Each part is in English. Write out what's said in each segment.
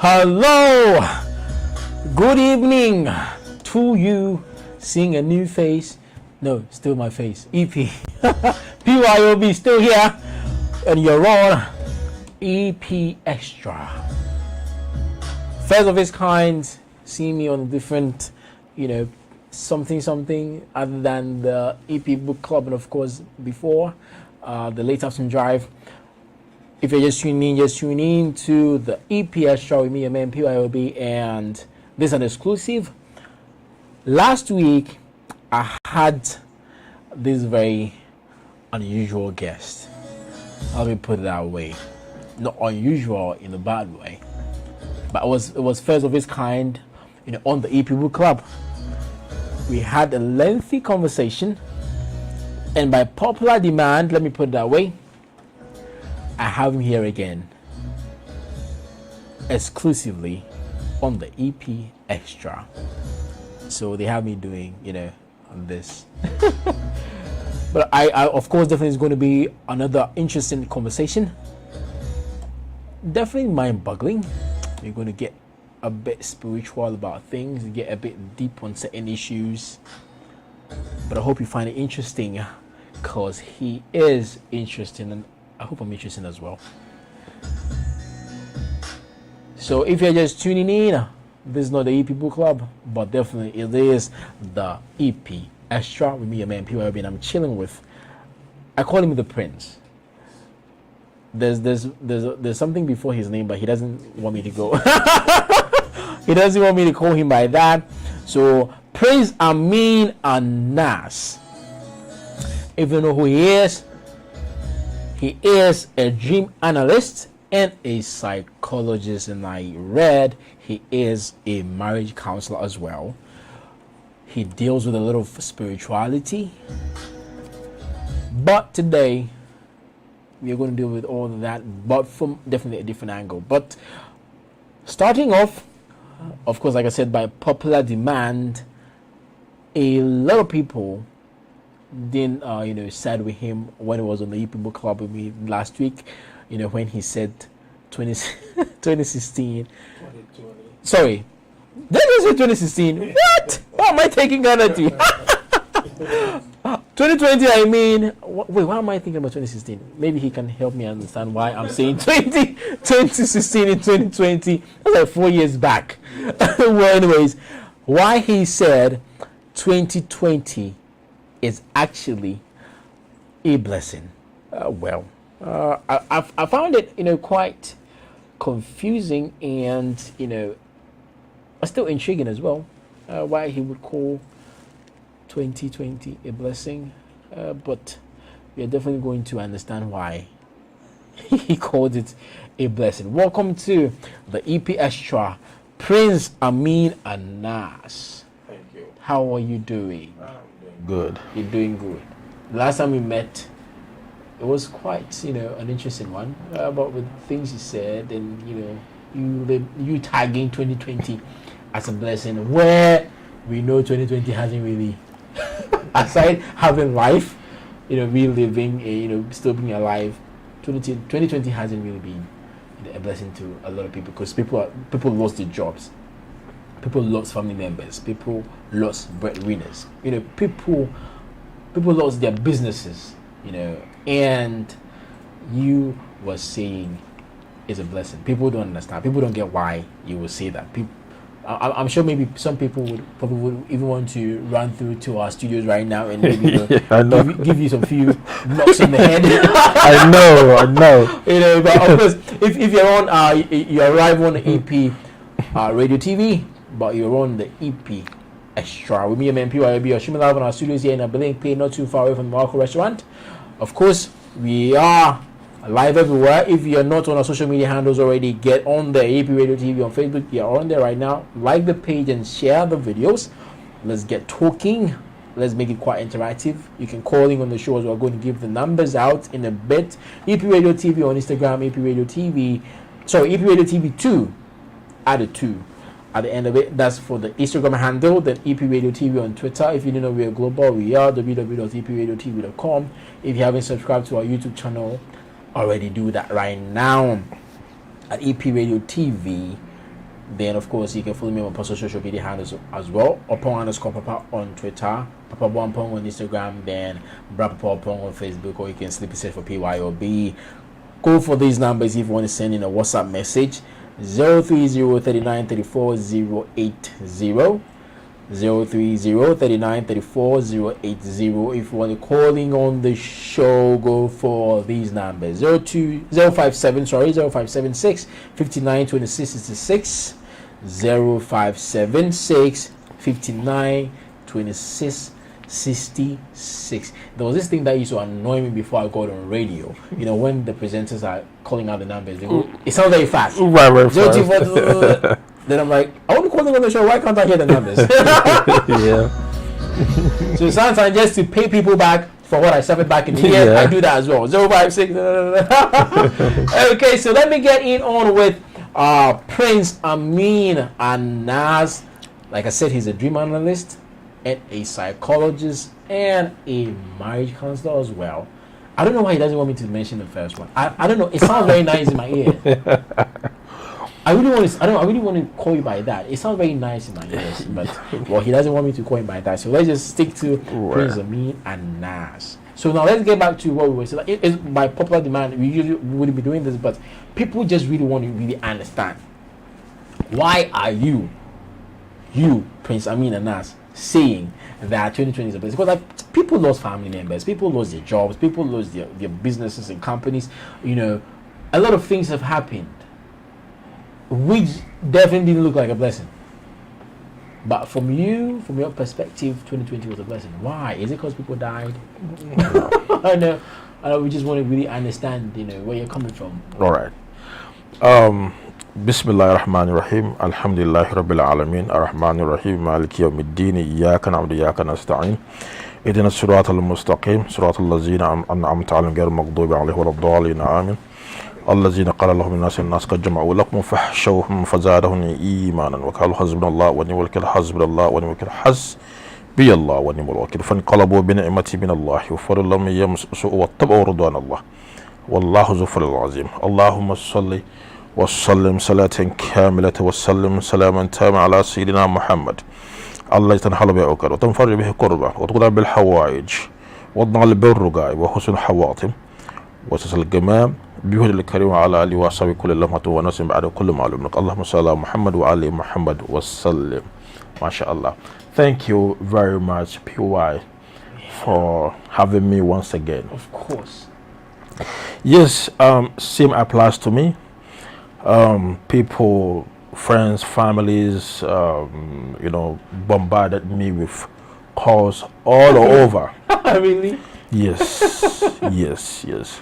Hello, good evening to you. Seeing a new face, no, still my face. EP, PYOB still here, and you're on EP Xtra. First of its kind, see me on a different, something other than the EP book club, and of course before the late afternoon drive. If you're just tune in to the EP Xtra with me, your man PYOB, and this is an exclusive. Last week, I had this very unusual guest. Let me put it that way. Not unusual in a bad way, but it was first of its kind, on the EP book club. We had a lengthy conversation, and by popular demand, let me put it that way, I have him here again, exclusively on the EP Xtra. So they have me doing, this. But I of course, definitely is going to be another interesting conversation. Definitely mind-boggling. We're going to get a bit spiritual about things, get a bit deep on certain issues. But I hope you find it interesting, because he is interesting, and I hope I'm interesting as well. So if you're just tuning in, this is not the EP Book Club, but definitely it is the EP Xtra with me, your man PYB, and I'm chilling with, I call him the Prince. There's something before his name, but he doesn't want me to go. He doesn't want me to call him by that. So Prince Amin Anas. If you know who he is a dream analyst and a psychologist, and I read he is a marriage counselor as well. He deals with a little spirituality, but today we are going to deal with all of that, but from definitely a different angle. But starting off, of course, like I said, by popular demand, a lot of people didn't side with him when he was on the EP Book Club with me last week, when he said 2016. 2020. Sorry, did I say 2016? What am I taking Ghana to? 2020, I mean, wait, why am I thinking about 2016? Maybe he can help me understand why I'm saying 2016 and 2020. That's like 4 years back. Well, anyways, why he said 2020 is actually a blessing. I found it, quite confusing and, still intriguing as well. Why he would call 2020 a blessing, but we are definitely going to understand why he called it a blessing. Welcome to the EP Xtra, Prince Amin Anas. Thank you. How are you doing? Good. You're doing good. Last time we met, it was quite, an interesting one. But with things you said, and you tagging 2020 as a blessing, where we know 2020 hasn't really, aside having life, reliving, still being alive, 2020 hasn't really been a blessing to a lot of people, because people lost their jobs. People lost family members. People lost breadwinners. People lost their businesses. And you were saying it's a blessing. People don't understand. People don't get why you will say that. I'm sure maybe some people would even want to run through to our studios right now and maybe give you some few knocks on the head. I know. But of course, if you're on, you arrive on the EP radio TV, but you're on the EP Xtra with me, man, PYB. You're streaming live on our studios here in a Belling Pay, not too far away from the Marco restaurant. Of course, we are live everywhere. If you're not on our social media handles already, get on the AP Radio TV on Facebook. We are on there right now. Like the page and share the videos. Let's get talking. Let's make it quite interactive. You can call in on the show as well. We're going to give the numbers out in a bit. EP Radio TV on Instagram, EP Radio TV. Sorry, EP Radio TV 2. Add a 2 at the end of it. That's for the Instagram handle. Then EP Radio TV on Twitter. If you didn't know, we are global. We are www.epradiotv.com. If you haven't subscribed to our YouTube channel, already do that right now at EP Radio TV. Then, of course, you can follow me on my social media handles as well. Opong_Papa on Twitter, Papa Bompong on Instagram, then Brad Papa Opong on Facebook, or you can simply search for PYOB. Go for these numbers if you want to send in a WhatsApp message. 03039340880. 03039340880. If you want to calling on the show, go for these numbers. 0576 59 26 66. 0576 59 26 66. There was this thing that used to annoy me before I got on radio. You know, when the presenters are calling out the numbers, they go, it sounds very fast. Right, fast. Then I'm like, I want to call them on the show. Why can't I hear the numbers? Yeah. So sometimes just to pay people back for what I suffered back in the year, I do that as well. 056. Okay, so let me get in on with Prince Amin Anas. Like I said, he's a dream analyst and a psychologist and a marriage counselor as well. I don't know why he doesn't want me to mention the first one. I don't know. It sounds very nice in my ear. I really want to call you by that. It sounds very nice in my ears, but well, he doesn't want me to call him by that. So let's just stick to Prince Amin Anas. So now let's get back to what we were saying. It's by popular demand. We usually wouldn't be doing this, but people just really want to really understand. Why are you, Prince Amin Anas, saying that 2020 is a blessing? Because like people lost family members, people lost their jobs, people lost their businesses and companies. You know, a lot of things have happened, which definitely didn't look like a blessing. But from your perspective, 2020 was a blessing. Why? Is it because people died? I know. We just want to really understand, where you're coming from. All right. Bismillahir Rahmanir Rahim. Alhamdulillahi Rabbil Alamin. Ar-Rahmanir Rahim. Maliki Yawmiddin. Iyyaka na'budu wa iyyaka nasta'in. Ihdinas siratal mustaqim. Siratal ladzina an'amta 'alaihim ghayril maghdubi 'alaihim waladdallin. Amin. الذين قال لهم الناس قد جمعوا لكم فاحشوهم فزادهم إيمانا وقالوا حسبنا الله ونعم الوكيل حسبنا الله ونعم الوكيل حسبي الله ونعم الوكيل فانقلبوا بنعمة من الله وفضل لم يمسسوا واتبعوا رضوان الله والله ذو الفضل العظيم. اللهم صل وسلم صلاة كاملة وسلم سلاما تاما على سيدنا محمد الله تنحل به عقد وتنفرج به قربة وتقضى بالحوائج وتنال بالرقائب وحسن الحواطم وتسل الجمام بهدى الكريم على آله وصحبه كل لمحة ونسم بعد كل معلوم. اللهم صل على محمد وعلى محمد وسلم. MashaAllah. Thank you very much, PY, for having me once again. Of course. Yes, same applies to me. People, friends, families, bombarded me with calls all over. Really? Yes, yes.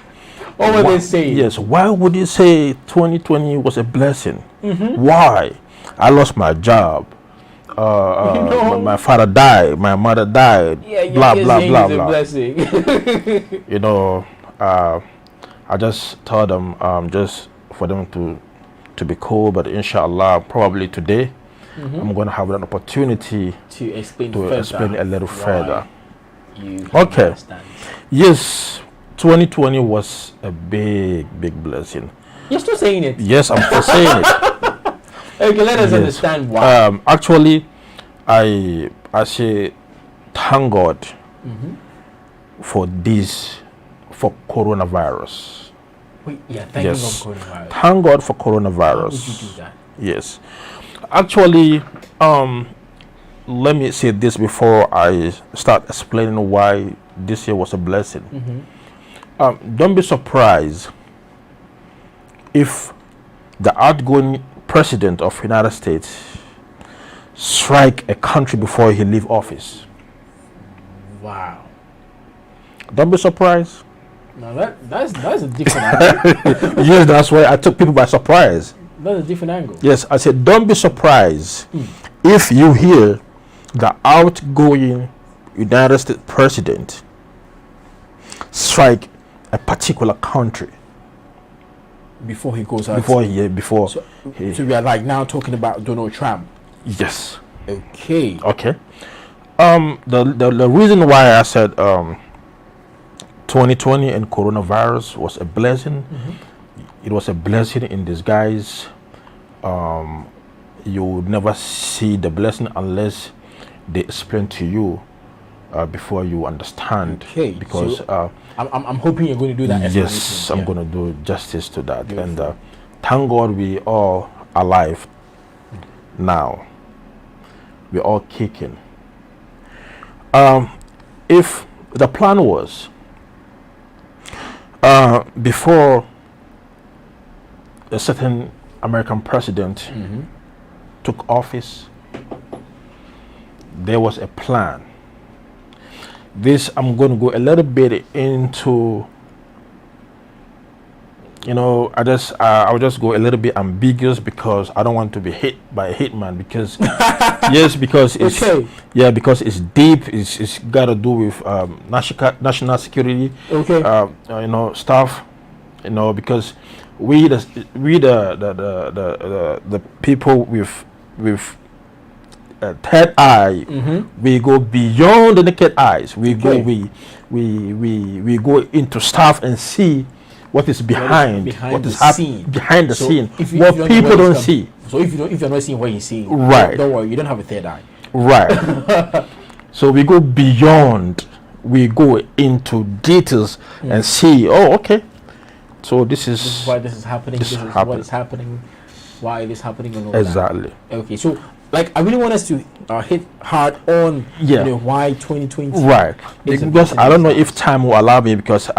What were they saying? Yes, why would you say 2020 was a blessing? Why? I lost my job. My father died. My mother died. Blah blah blah blah. Blessing. I just told them just for them to be cool, but inshallah, probably today I'm going to have an opportunity to explain a little further. Okay. Yes. 2020 was a big blessing. You're still saying it? Yes, I'm still saying it. Okay, let us understand why. Actually, I say thank God for coronavirus. Wait, thank God for coronavirus. Thank God for coronavirus. How would you do that? Yes. Actually, let me say this before I start explaining why this year was a blessing. Don't be surprised if the outgoing president of the United States strike a country before he leave office. Wow. Don't be surprised. Now that's a different angle. Yes, that's why I took people by surprise. That's a different angle. Yes, I said don't be surprised if you hear the outgoing United States president strike a particular country before he goes out. So we are like now talking about Donald Trump. Yes. Okay. The reason why I said 2020 and coronavirus was a blessing. It was a blessing in disguise. you would never see the blessing unless they explain to you before you understand. Okay, Because so I'm hoping you're going to do that. yes, I'm Yeah. going to do justice to that. Beautiful. And thank God we all alive now. We're all kicking. If the plan was before a certain American president took office, there was a plan. This I'm going to go a little bit into. I'll just go a little bit ambiguous because I don't want to be hit by a hitman. Because yes, because it's Okay. because it's deep. It's got to do with national security. Okay. Stuff. Because we the people with third eye, we go beyond the naked eyes. We go we go into stuff and see what is behind the scene, what people don't see. So if you're not seeing what you're seeing, right, don't worry, you don't have a third eye. Right. So we go beyond. We go into details and see. Oh, okay. So this is why this is happening. This is what is happening. Why it is happening and all exactly. That. Okay. So I really want us to hit hard on why 2020. Right. Because I don't know if time will allow me, because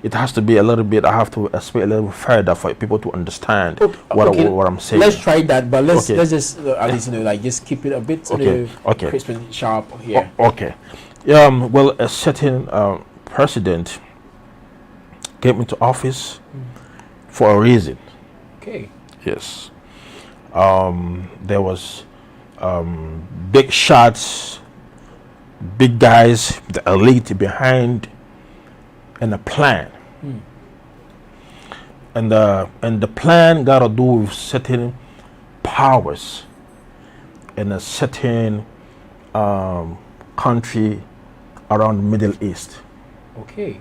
it has to be a little bit, I have to explain a little further for people to understand what I'm saying. Let's try that, but let's just at least just keep it a bit crisp and sharp here. Okay. Well, a certain president came into office for a reason. Okay. Yes. There was big shots, big guys, the elite behind, and a plan. And the plan got to do with certain powers in a certain country around the Middle East. Okay.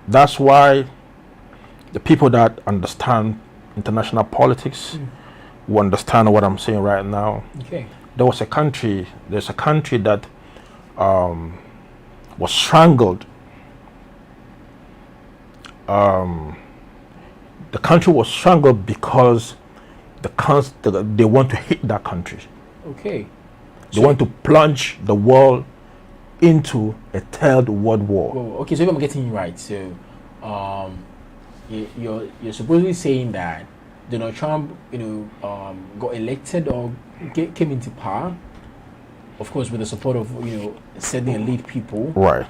That's why the people that understand international politics will understand what I'm saying right now. Okay. There's a country that was strangled. The country was strangled because they want to hit that country. Okay. They want to plunge the world into a third world war. Whoa, okay, so if I'm getting you right, so you're supposedly saying that Donald Trump, got elected or came into power, of course, with the support of certain elite people, right?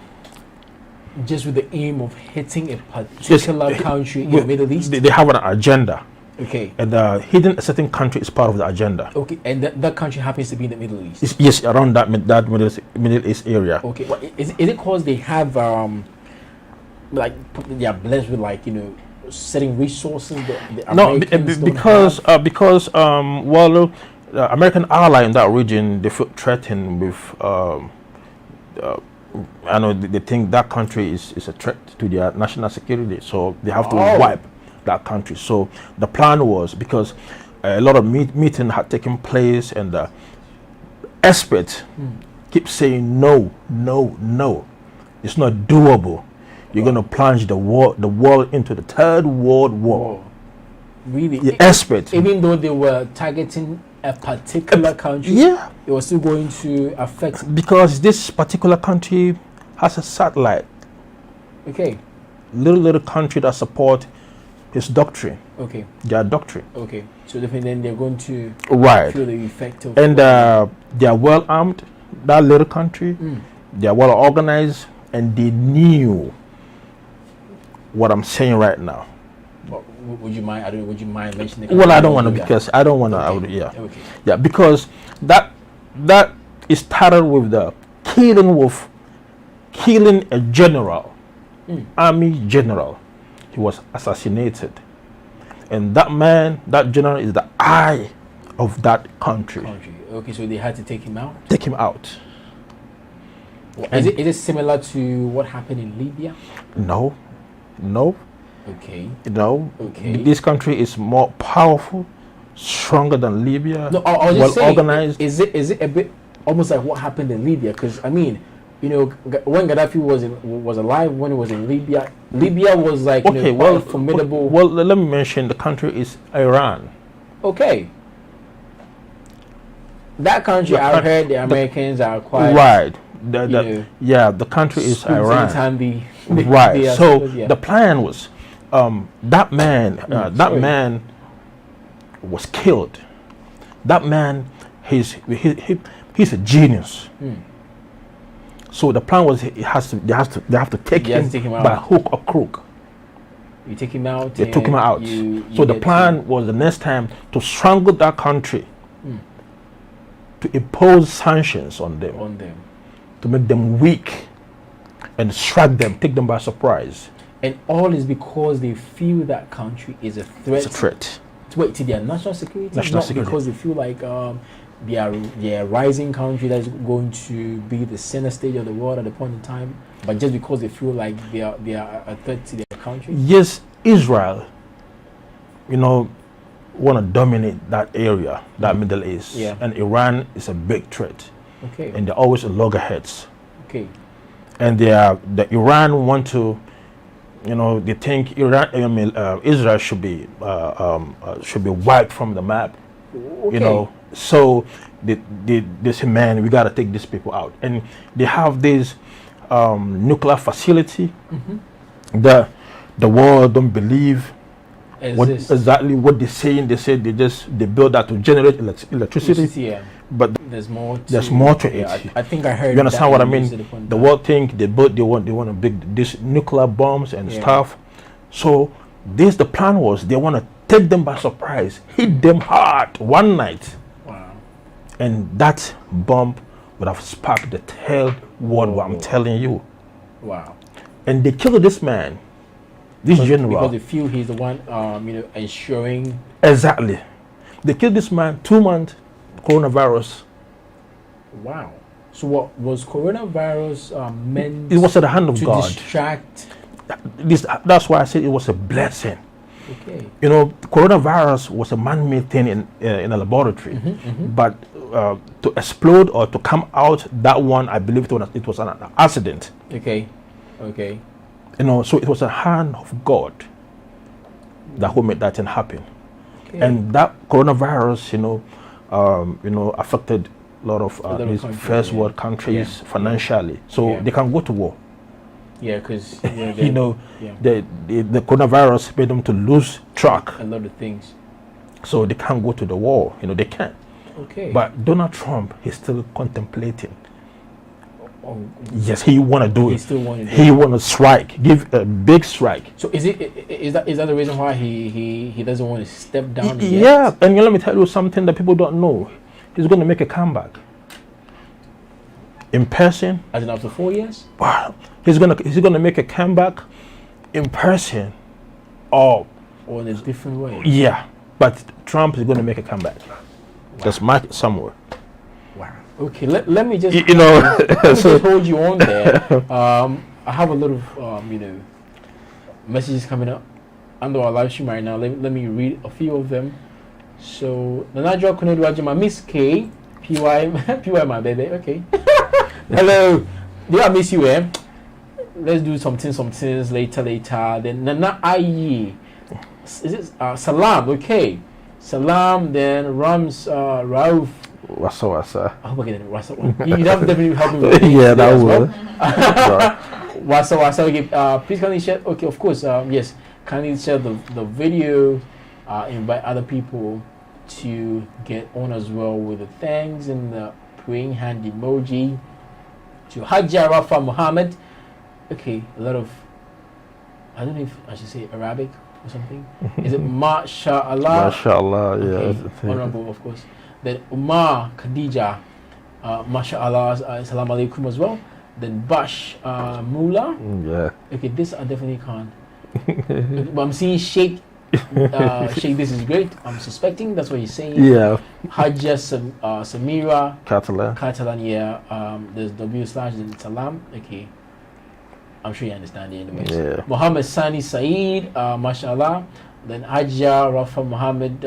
Just with the aim of hitting a particular country in the Middle East. They have an agenda. Okay. And hitting a certain country is part of the agenda. Okay, and that country happens to be in the Middle East. Yes, around that Middle East area. Okay, well, is it because they have they are blessed with certain resources that the Americans because the American ally in that region, they feel threatened with I know they think that country is a threat to their national security, so they have to wipe that country. So the plan was, because a lot of meeting had taken place, and the experts keep saying no, it's not doable. You're going to plunge the world into the third world war. Really? The experts, even though they were targeting a particular country, it was still going to affect, because this particular country has a satellite. Okay. Little country that support his doctrine. Okay. Their doctrine. Okay. So then they're going to feel the effect of. And they are well armed. That little country, they are well organized, and they knew what I'm saying right now. Would you mind? Would you mind mentioning? Well, I don't want to, because I don't want to. Okay. Yeah, because that is started with the killing a general, army general. He was assassinated, and that general is the eye of that country. Okay, so they had to take him out. Well, is it similar to what happened in Libya? No. Okay. You know, Okay. this country is more powerful, stronger than Libya, No, I was well just saying, organized. is it a bit almost like what happened in Libya? Because I mean, you know, when Gaddafi was alive, when he was in Libya, Libya was like, you Okay, know, quite well, a formidable. well, let me mention the country is Iran. Okay, that country, The I've coun- heard the the- Americans are quite, Right. you know, Yeah, the country is spoons Iran. anytime Right. they are So supposed, yeah. the plan was, that man, sorry. was killed. That man, he's a genius. So the plan was they have to take You have him to take him by out. hook or crook. You take him out. They took him and out. you So the get plan was the next time to strangle that country, to impose sanctions on them, on them, to make them weak, and strike them, take them by surprise. and all is because they feel that country is a threat. It's a threat. To their national security, National not security. because they feel like they are a rising country that's going to be the center stage of the world at a point in time, but just because they feel like they are a threat to their country. Yes, Israel, you know, want to dominate that area, that Middle East, Yeah. and Iran is a big threat, Okay. and they're always at loggerheads, Okay. and the Iran want to, you know, they think Israel should be wiped from the map. Okay. You know, so they say, man, we got to take these people out, and they have this nuclear facility. The world don't believe exactly what they're saying. They say they build that to generate electricity, Yeah. but There's more. there's more to Yeah, it. I think I heard. You understand that what I when mean? you said upon The that. world think they want to build these nuclear bombs and Yeah. stuff. So the plan was they want to take them by surprise, hit them hard one night, Wow. and that bomb would have sparked the third world war. I'm Whoa. telling you. Wow. And they killed this man, this general. Because they feel he's the one, you know, ensuring. Exactly. They killed this man 2 months, coronavirus. Wow. So what was coronavirus meant? It was at the hand of to God. distract. That's why I said it was a blessing. Okay. You know, coronavirus was a man-made thing in a laboratory, but to explode or to come out, that one, I believe it was an accident. Okay. Okay. You know, so it was a hand of God that who made that thing happen. Okay. And that coronavirus, you know, affected a lot of lot of these countries, first yeah. world countries Yeah. financially, so Yeah. they can go to war. Yeah, because You know, yeah, the coronavirus made them to lose track, a lot of things. so they can't go to the war. You know, they can't. Okay. But Donald Trump, he's still contemplating. oh, Yes, he want to do he it. still wanted. He want to strike, give a big strike. So is that the reason why he doesn't want to step down? Yet? Yeah, and let me tell you something that people don't know. He's going to make a comeback in person. As in after 4 years. Wow, he's gonna make a comeback in person. Oh, Or in a different way. yeah, but Trump is going to make a comeback. Just mark it somewhere. Wow. Okay. Let me just You know, let me so just hold you on there. I have a lot of you know, messages coming up under our live stream right now. Let me read a few of them. So Nanadra Konodwajima, Miss K, PY, PY, my baby. Okay. Hello. Do I miss you, eh? Let's do some things later. Then Nana Ayi. Is it Salam? Okay. Salam. Then Rams Rauf. wasa. I hope I get it. Wasa. You have to definitely help me with it. Yeah, that as will. Wasa. Okay. Please kindly share. Okay, of course. Yes. Kindly share the video. Invite other people to get on as well with the thanks and the praying hand emoji. To Hajja Rafa Muhammad. Okay, a lot of, I don't know if I should say Arabic or something. Is it MashaAllah? MashaAllah, yeah. Okay, honorable, of course. Then Umar Khadija, MashaAllah, Assalamu alaikum as well. Then Bash Mula. Yeah. Okay, this I definitely can't. Okay, but I'm seeing Sheikh. Sheikh, this is great. I'm suspecting that's what he's saying. Yeah. Hajja Samira Catalan. Catalan, yeah. There's W/ then Salam. Okay. I'm sure you understand it anyways. Yeah. Muhammad Sani Saeed, mashallah. Then Hajia Rafa Muhammad,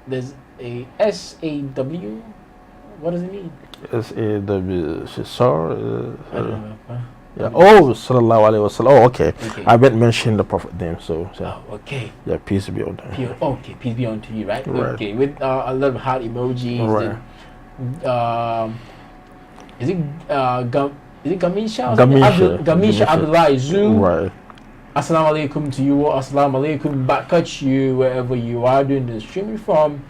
there's a SAW. What does it mean? SAW. Sorry. I don't know. Yeah. Oh, sallallahu alaihi wasallam. Oh, okay. I meant mention the Prophet name, so. Oh, okay. Yeah, peace be on him. Okay, peace be unto you, right? Right. Okay, with a lot of heart emojis. Right. Is it Gamisha? Gamisha Abdullah Zoo. Right. Assalamu alaikum to you. Assalamu alaikum back at you wherever you are doing the streaming from.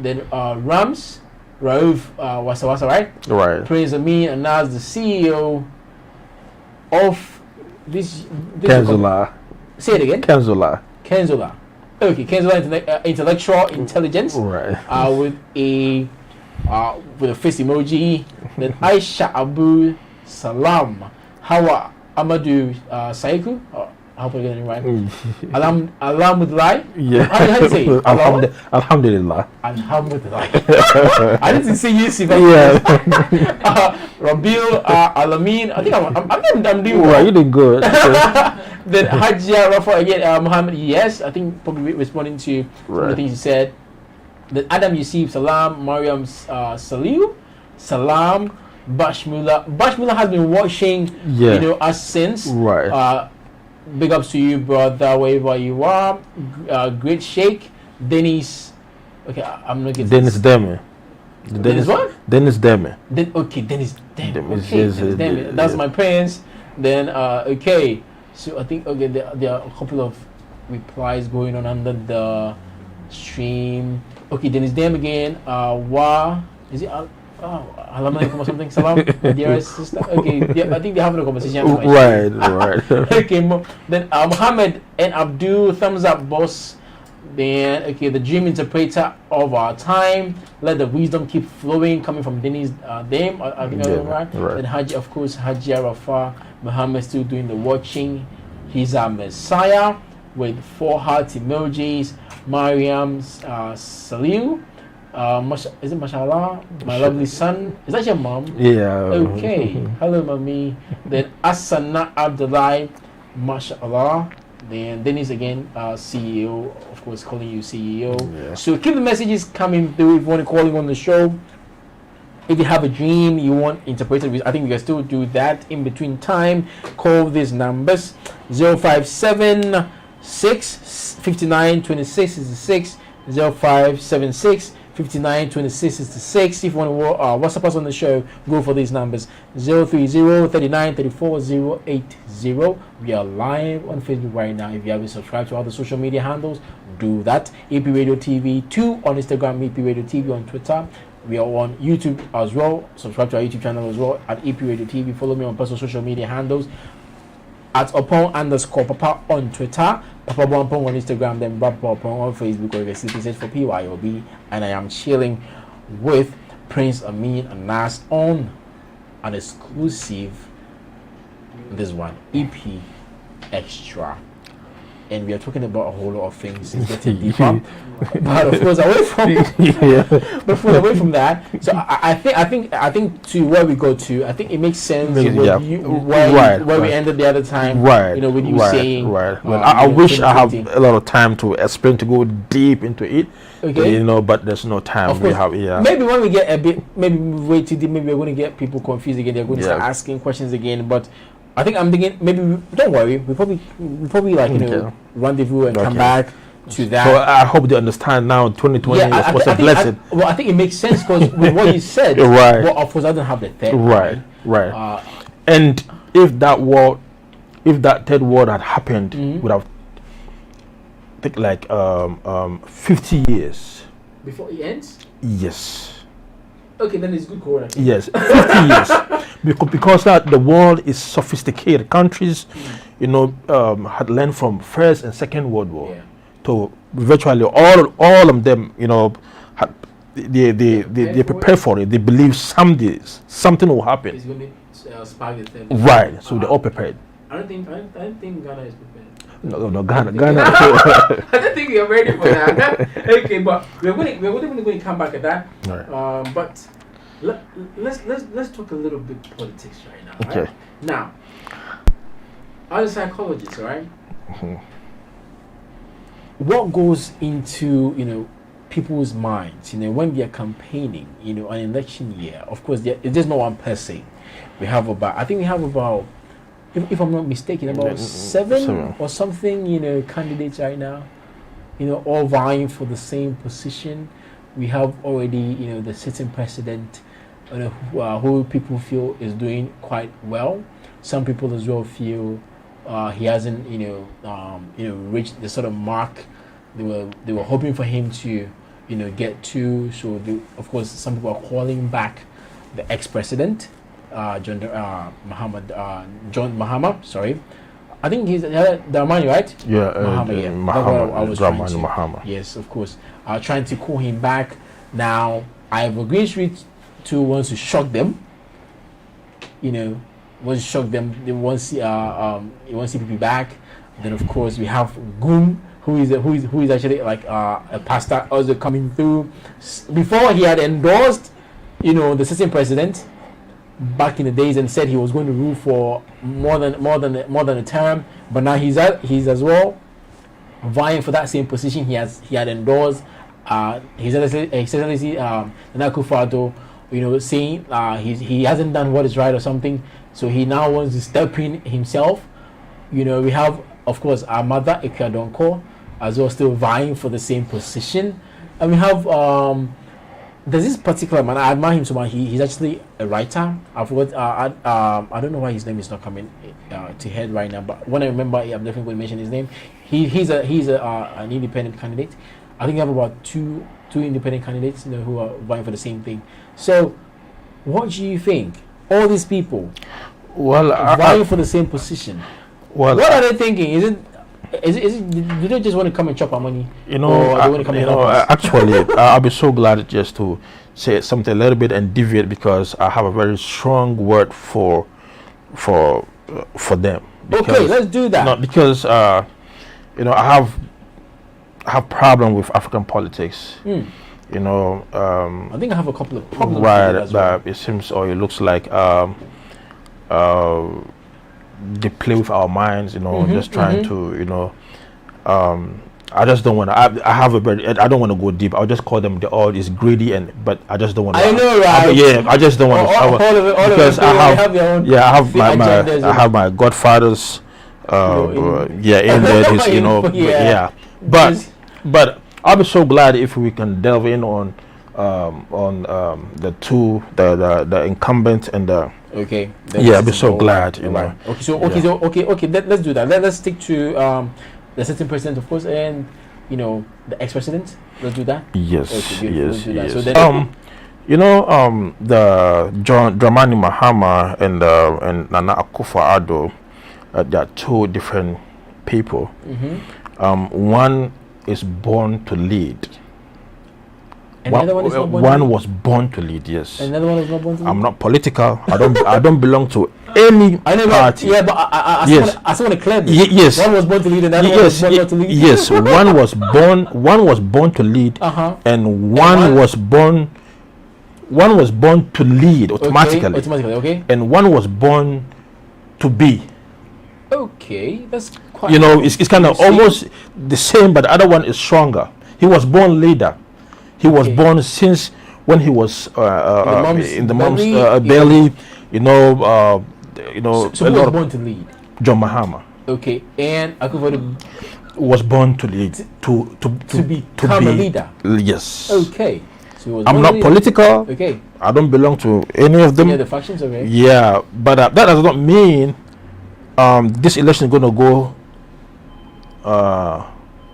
Then Rams, Rauf, Wasa, right? Right. Praise Amin, and as the CEO of this Kenzula. Say it again. Kenzula. Okay, Kenzula intellectual intelligence. Right. With a face emoji. Then Aisha Abu Salam, Hawa Amadou Saiku. I hope I get it right. Alhamdulillah. Yeah. How do you say it? Alhamdulillah. Alhamdulillah. I didn't see you, Siva. Yeah. Rabil Alamin. I think I'm doing well. Right, you did good. Then Hajia Rafa again. Muhammad. Yes, I think probably responding to some of the things he said. Then Adam Yusuf Salam. Mariam Saliu Salam. Bashmula has been watching, us since. Right. Big ups to you, brother, wherever you are. Great shake. Dennis. Okay, I'm not getting Dennis Demme. Dennis what? Dennis Demme. Dennis Demme. Yes, That's my parents. Then, okay. So I think, there are a couple of replies going on under the stream. Okay, Dennis Demme again. Is it... Alaikum or something. Salam, dear sister. Okay, I think they're having a conversation. Right. Okay, then Muhammad and Abdul, thumbs up, boss. Then the dream interpreter of our time. Let the wisdom keep flowing, coming from Dennis Dame. I think I remember right. Then Haji, of course, Haji Arafah. Muhammad still doing the watching. He's our Messiah with 4 heart emojis. Mariam Saliu. Is it mashallah? My lovely son. Is that your mom? Yeah. Okay. Hello, mommy. Then Asana Abdullah, mashallah. Then Dennis again, CEO. Of course, calling you CEO. Yeah. So keep the messages coming through if you want to call him on the show. If you have a dream you want interpreted, I think we can still do that in between time. Call these numbers 0576 59 26 66 0576 59 26 66. If you want to WhatsApp us on the show, go for these numbers 030 39 34 080. We are live on Facebook right now. If you haven't subscribed to all the social media handles, do that. EP Radio TV 2 on Instagram, EP Radio TV on Twitter. We are on YouTube as well. Subscribe to our YouTube channel as well at EP Radio TV. Follow me on personal social media handles at upon_papa on Twitter, Papa Bompong on Instagram, then Papa Bompong on Facebook, or you can simply search for PYOB. And I am chilling with Prince Amin and Nas on an exclusive, this one, EP Xtra. And we are talking about a whole lot of things. It's getting deeper, but of course, away from that. So I think to where we go to, I think it makes sense where we ended the other time. Right. With you saying. Right. I wish I have a lot of time to explain, to go deep into it. Okay. But there's no time. Of course, maybe when we get a bit, maybe we wait too deep. Maybe we're going to get people confused again. They're going to start asking questions again. But I think I'm thinking maybe don't worry. We probably rendezvous and come back to that. So I hope they understand now. 2020 was a blessing. I think it makes sense because with what you said, right? Well, of course, I don't have the third. Right. And if that third war had happened, would have take like 50 years before it ends. Yes. Okay, then it's good correct. Yes, 50 years. Because that the world is sophisticated. Countries, had learned from First and Second World War to virtually all of them, had they prepare for it. They believe something will happen. It's going to be spark the right, so they're all prepared. I don't think Ghana is prepared. No, Ghana. I don't think you're ready for that. Okay, but we're going to come back at that. Right. But let's talk a little bit politics right now. Okay. Right? Now, as a psychologist, right? What goes into people's minds, when they are campaigning, an election year? Of course, it is not one per se. I think we have about, if I'm not mistaken, about seven or something, candidates right now, all vying for the same position. We have already, the sitting president, who people feel is doing quite well. Some people as well feel he hasn't, reached the sort of mark they were hoping for him to, get to. So, of course, some people are calling back the ex-president, John Mahama. Sorry, I think he's Dramani, right? Yeah, Mahama. Yeah, Mahama. I was Dramani Mahama. Yes, of course. Trying to call him back. Now, I have a Green Street 2 wants to shock them. Wants to shock them. They want to see CPP back. Then, of course, we have Goom, who is actually like a pastor also coming through. Before he had endorsed, the sitting president back in the days and said he was going to rule for more than a term, but now he's as well vying for that same position. He had endorsed His Excellency Nana Akufo-Addo, saying he hasn't done what is right or something, so he now wants to step in himself. We have, of course, our mother Ekadonko as well, still vying for the same position, and we have there's this particular man, I admire him so much. He's actually a writer. I forgot. I don't know why his name is not coming to head right now. But when I remember, I'm definitely going to mention his name. He's an independent candidate. I think we have about two independent candidates, who are vying for the same thing. So, what do you think? All these people, vying for the same position. Well, what are they thinking? Is it? Do they just want to come and chop our money? Actually, I'll be so glad just to say something a little bit and deviate, because I have a very strong word for them. Okay, let's do that. No, because I have problem with African politics. I think I have a couple of problems. Right, as well. It seems, or it looks like they play with our minds, just trying to, I just don't want to. I don't want to go deep. I'll just call them all is greedy, but I just don't want to. I know, right? I just don't want to. Because I have my godfathers, in there. But I'll be so glad if we can delve in on the incumbent and the. Okay. I'll be so glad. Right. Okay. Let's do that. Let's stick to the sitting president, of course, and the ex-president. Let's do that. Yes. Okay, Yes. Yes. So then, the Dramani Mahama and Nana Akufo-Addo, they are two different people. One is born to lead. And the other one is not born one was born to lead, yes. And the other one is not born to lead. I'm not political. I don't belong to any party. Yeah, but I still want to clear this. Yes. One was born to lead, and the other one was born not to lead. Yes, one was born to lead, and one was born to lead automatically. Okay. And one was born to be. Okay, that's quite. It's kind of almost the same, but the other one is stronger. He was born leader. He was born since when he was in the mom's belly. So who was born to lead? John Mahama. Okay, and Akufo was born to lead to become a leader. Yes. Okay. So I'm not political. Okay. I don't belong to any of them. Any of the factions, okay. Yeah, but that does not mean this election is going to go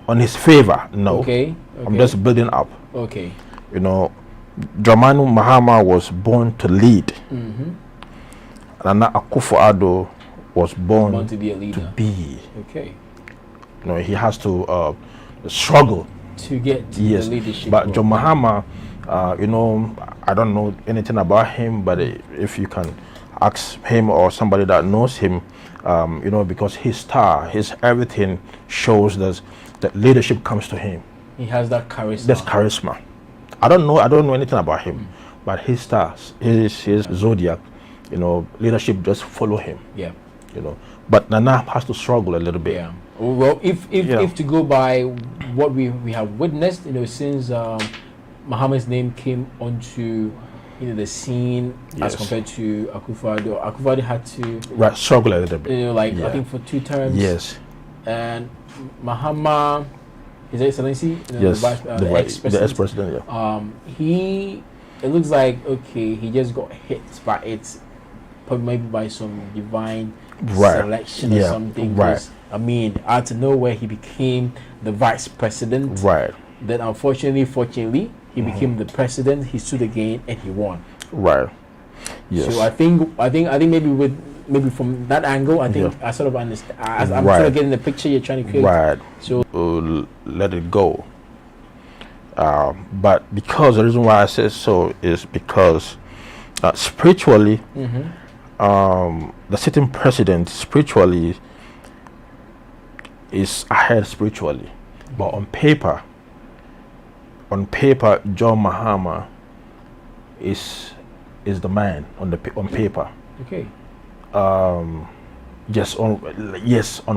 on his favor. No. Okay. I'm just building up. Okay. Dramani Mahama was born to lead. And Nana Akufo-Addo was born to be a leader. To be. Okay. He has to struggle to get to the leadership. But John Mahama, I don't know anything about him, but if you can ask him or somebody that knows him, because his star, his everything shows that leadership comes to him. He has that charisma. That's charisma. I don't know anything about him, but his stars, his zodiac, leadership just follow him. Yeah. but Nana has to struggle a little bit. Yeah. Well, if to go by what we have witnessed, since Muhammad's name came onto the scene as compared to Akufo-Addo. Akufo-Addo had to struggle a little bit. I think for 2 terms. Yes. And Mahama, His Excellency, yes, the ex-president. Yeah. It looks like he just got hit by it, probably maybe by some divine selection or something. Right. I mean, out of nowhere, he became the vice president. Right. Then, fortunately, he became the president. He stood again and he won. Right. Yes. So I think maybe from that angle, I think I sort of understand. I'm sort of getting the picture you're trying to create. Right. So let it go. But because the reason why I say so is because spiritually, the sitting president spiritually is ahead spiritually, but on paper, John Mahama is the man on paper. Okay. On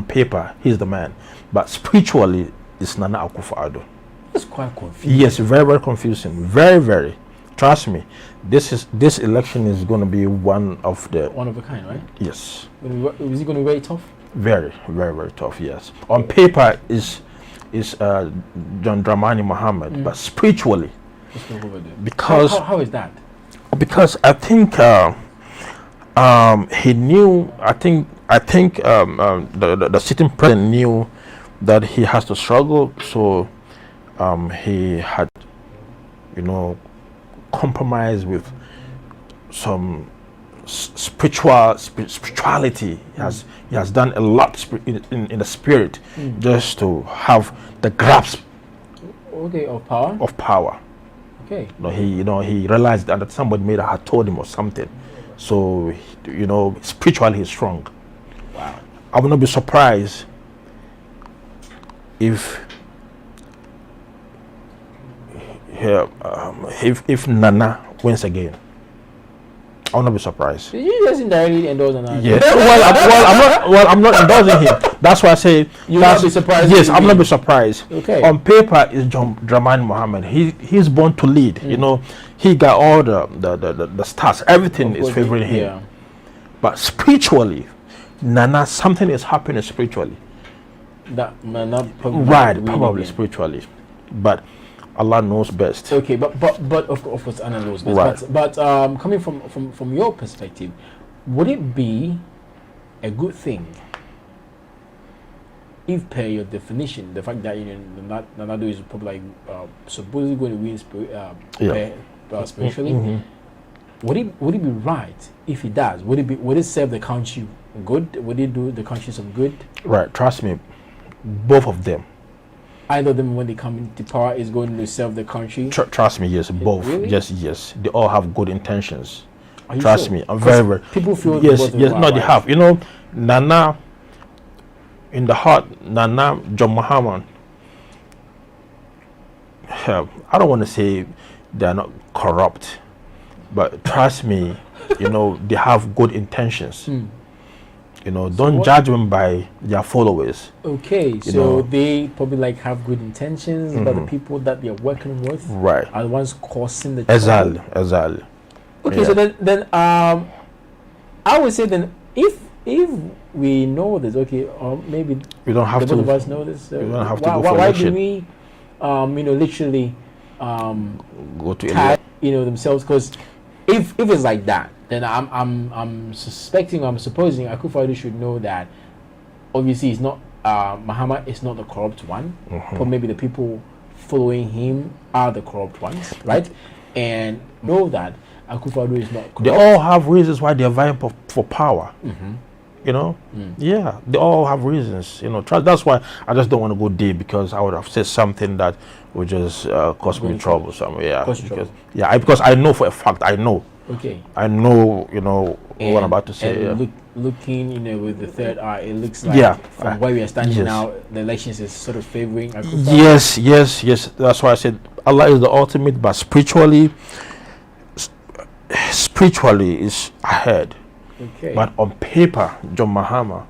paper he's the man, but spiritually it's Nana Akufo-Addo. It's quite confusing. Yes, very, very confusing. Very, very. Trust me, this election is going to be one of a kind, right? Yes. Is it going to be very tough? Very, very, very tough. Yes. On paper is John Dramani Mohammed, but spiritually, because how is that? Because I think he knew. I think the sitting president knew that he has to struggle. So he had, compromised with some spirituality. He has done a lot in the spirit just to have the grasp of power. Okay. He realized that somebody had told him or something. So spiritually he's strong. Wow. I would not be surprised if Nana wins again. I will not be surprised. Did you just indirectly endorse Nana? Yes. I'm not endorsing him. That's why I say you will not be surprised. Yes, I'm not be surprised. Okay. On paper, is John Dramani Mohammed. He's born to lead. He got all the stars. Everything is favoring him. Yeah. But spiritually, Nana, something is happening spiritually. That Nana probably spiritually, but Allah knows best. Okay, but of course Allah knows best. Right. But coming from your perspective, would it be a good thing if, per your definition, the fact that Nana is probably supposedly going to win spiritually, would it be right if he does? Would it serve the country good? Would it do the country some good? Right. Trust me, both of them. Either of them, when they come into power, is going to serve the country. Trust me, yes, both. Really? Yes, they all have good intentions. Are you Trust sure? me, I'm very. People feel yes. No, they have. Nana, in the heart, Nana, John Muhammad. I don't want to say they are not corrupt, but trust me, they have good intentions. Don't judge them by their followers. Okay, so they probably have good intentions, but the people that they're working with are the ones causing the trouble. Exactly. Okay, so then I would say then if we know this, okay, or maybe we don't have both of us know this. We don't have to go for why election. do we, literally go to tag, themselves? Because if it's like that, then I'm supposing Akufo-Addo should know that obviously it's not Mahama is not the corrupt one, but maybe the people following him are the corrupt ones, right? And know that Akufo-Addo is not corrupt. They all have reasons why they're vying for power. Yeah, they all have reasons. That's why I just don't want to go deep, because I would have said something that would just cause me trouble somewhere. Because I know for a fact. I know. Okay. I know. What I'm about to say. And looking, with the third eye, it looks like from where we are standing now, the elections is sort of favoring Akufo-Addo. Yes. That's why I said Allah is the ultimate, but spiritually is ahead. Okay. But on paper, John Mahama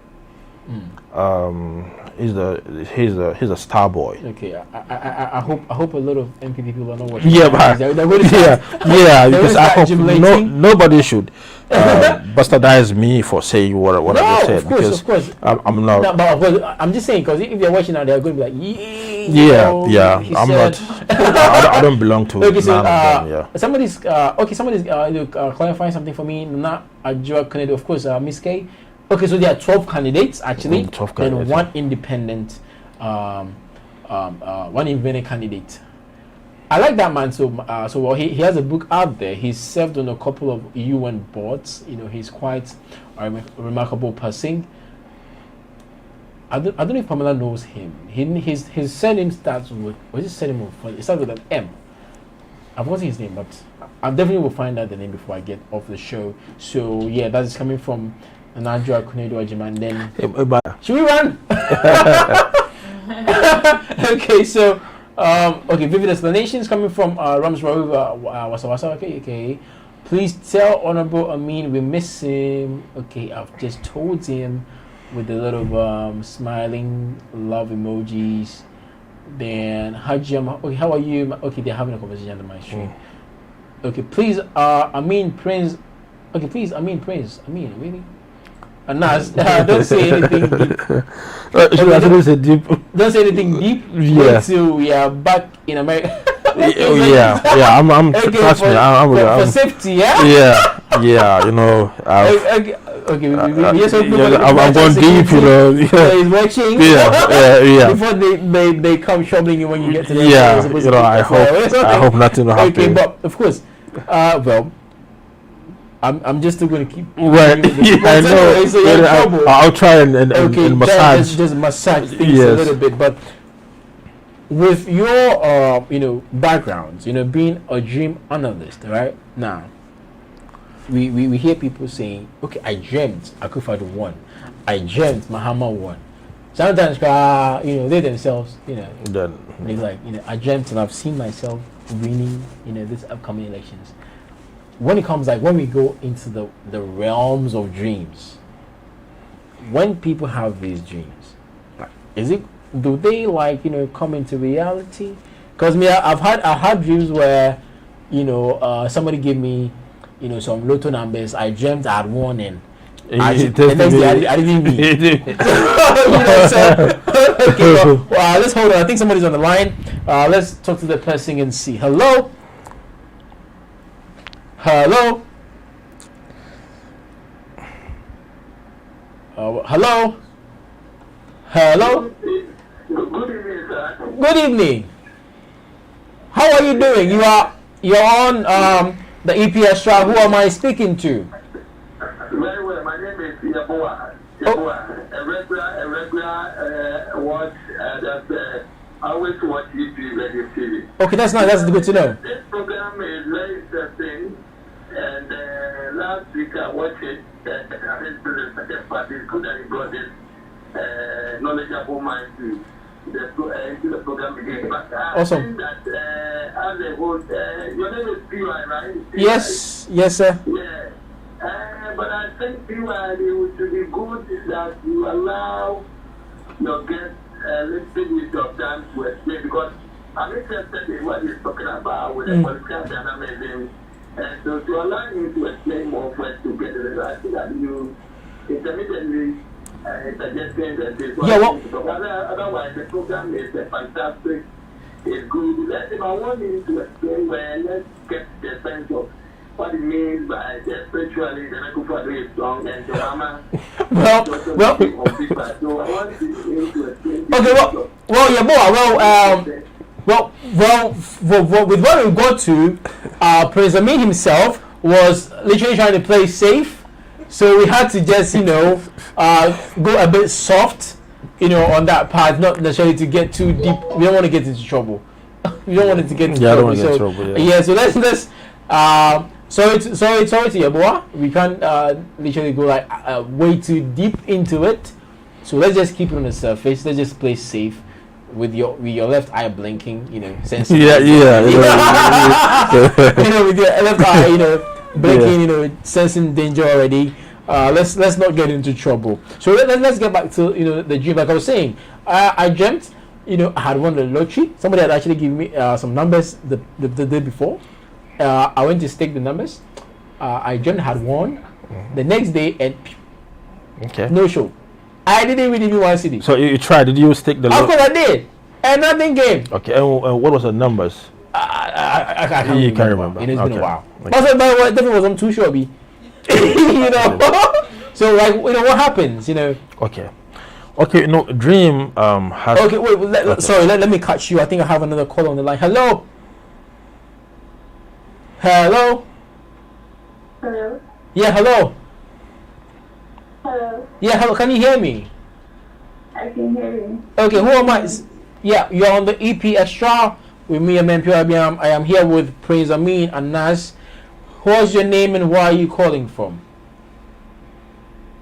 He's a star boy. Okay, I hope a lot of MPP people are not watching. Yeah, that. but They're going to yeah, start, yeah. they're Because going I to hope start jubilating. nobody should bastardize me for saying what I No, just said. of course, of course. I'm not. No, but of course, I'm just saying because if they're watching now, they're going to be like, Yeah. I'm not. I don't belong to Okay, so none of them. Yeah. somebody's clarifying something for me. Not Ajua Canada, of course. Miss K. Okay, so there are 12 candidates actually. 12 Then candidates, one independent, one independent candidate. I like that man. So he has a book out there. He's served on a couple of UN boards. He's quite a remarkable person. I don't know if Pamela knows him. His surname starts with, what's his surname? It starts with an M. I've forgotten his name, but I definitely will find out the name before I get off the show. So yeah, that is coming from Najwa Kunedo Ajima. And then should we run? Okay, so vivid explanations coming from Rams Wasa. Okay. Please tell Honorable Amin we miss him. Okay, I've just told him with a lot of smiling love emojis. Then Hajjam, okay, how are you? Okay, they're having a conversation on my stream. Okay, please, Amin Prince. Okay, please, Amin Prince. Amin, really? Nas, don't say anything deep. Don't say anything deep. Yeah. Until we are back in America. yeah. I'm okay, trust me. I'm for safety, yeah. Yeah. We just hope I'm going deep, He's watching. Yeah. Before they come shoveling you when you get to the I hope nothing will happen. Okay, but of course, I'm just still going to keep. Right. I know. So I'll try and massage. Just massage things a little bit, but with your backgrounds, being a dream analyst, right now. We hear people saying, okay, I dreamt Akufo-Addo won. I dreamt Mahama won. Sometimes, they themselves, they're like, I dreamt and I've seen myself winning, this upcoming elections. When it comes, when we go into the realms of dreams, when people have these dreams, do they come into reality? Because I've had dreams where, somebody gave me, some lotto numbers. I dreamt I had won and the next day I didn't win. Okay, let's hold on. I think somebody's on the line. Let's talk to the person and see. Hello? Hello? Hello? Good evening, sir. Good evening. How are you doing? You're on the EP Xtra. Who am I speaking to? Very well. My name is Yaboa. A regular watch. I always watch EP Radio TV. Okay, that's nice. That's good to know. This program is very interesting. And last week I watched it. The second part is good that he brought this knowledgeable mind to the program again. But I awesome. think that as a whole, your name is PY, right? PY. Yes, sir. Yeah. But I think PY, it would be good that you allow your guests a little bit of time to explain, because I'm interested in what he's talking about with the political dynamism. And so to allow him to explain more for us to get the result, that you intermittently suggesting that this otherwise the program is fantastic, it's good. If I want him to explain, let's get the sense of what it means by the spiritually the Akufo-Addo is strong and the Mama. Well. So I want him to explain. Okay, with what we got to, Prince Amin himself was literally trying to play safe, so we had to just go a bit soft, on that part, not necessarily to get too deep. We don't want to get into trouble. We don't want it to get into trouble. I don't want to get into trouble. Yeah, so let's sorry to Yaboa. We can't literally go way too deep into it. So let's just keep it on the surface. Let's just play safe. With your left eye blinking, sensing. Yeah. With your left eye, blinking, sensing danger already. let's not get into trouble. So let's get back to the dream. Like I was saying, I dreamt I had won the lottery. Somebody had actually given me some numbers the day before. I went to stake the numbers. I dreamt I had won. The next day and no show. I didn't really even want city. So you tried? Did you stake the? Of course I did, and nothing came. Okay, and what was the numbers? I can't remember. It's been a while. Okay. But it definitely wasn't too sure, be. So like what happens? Okay. Dream has. Okay, wait. Sorry, let me catch you. I think I have another call on the line. Hello. Hello. Yeah, hello. Hello. Yeah, hello. Can you hear me? I can hear you. Okay, who am I? Yeah, you're on the EP Xtra with me, Pure. I am here with Prince Amin and Nas. What's your name and where are you calling from?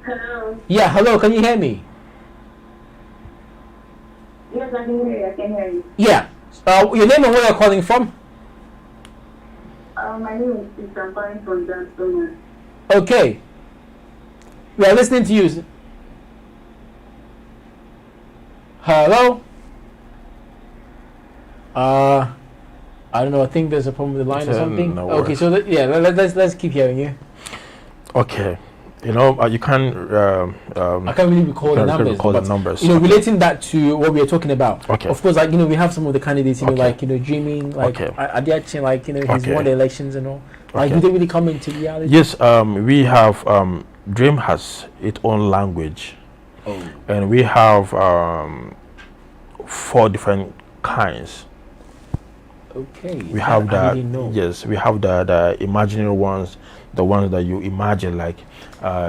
Hello. Yeah, hello. Can you hear me? Yes, I can hear you. I can hear you. Yeah. Your name and where you're calling from? My name is Xtra. I'm calling from Johnson. Okay. We are listening to you. Hello? I don't know. I think there's a problem with the line or something. No Okay, so let's keep hearing you. Okay. You can. I can't really recall the numbers. Relating that to what we are talking about. Okay. Of course, we have some of the candidates. Okay. Dreaming. Okay. Are they actually he's won the elections and all? Okay. Do they really come into reality? Yes. We have Dream has its own language, and we have 4 different kinds. Okay. We have yes. We have the imaginary ones, the ones that you imagine, like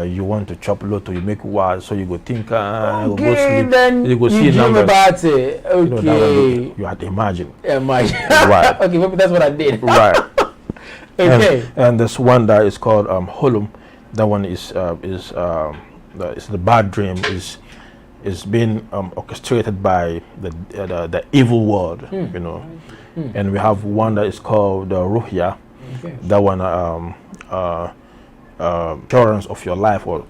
you want to chop lotto, you make words, so you go think, you go sleep, then you go see dream numbers. About it. Okay. You had to imagine. Imagine. Right. Okay, maybe that's what I did. Right. Okay. And there's one that is called Hulum. That one is the bad dream is being orchestrated by the evil world, and we have one that is called the Ruhya. Okay. That one assurance of your life, or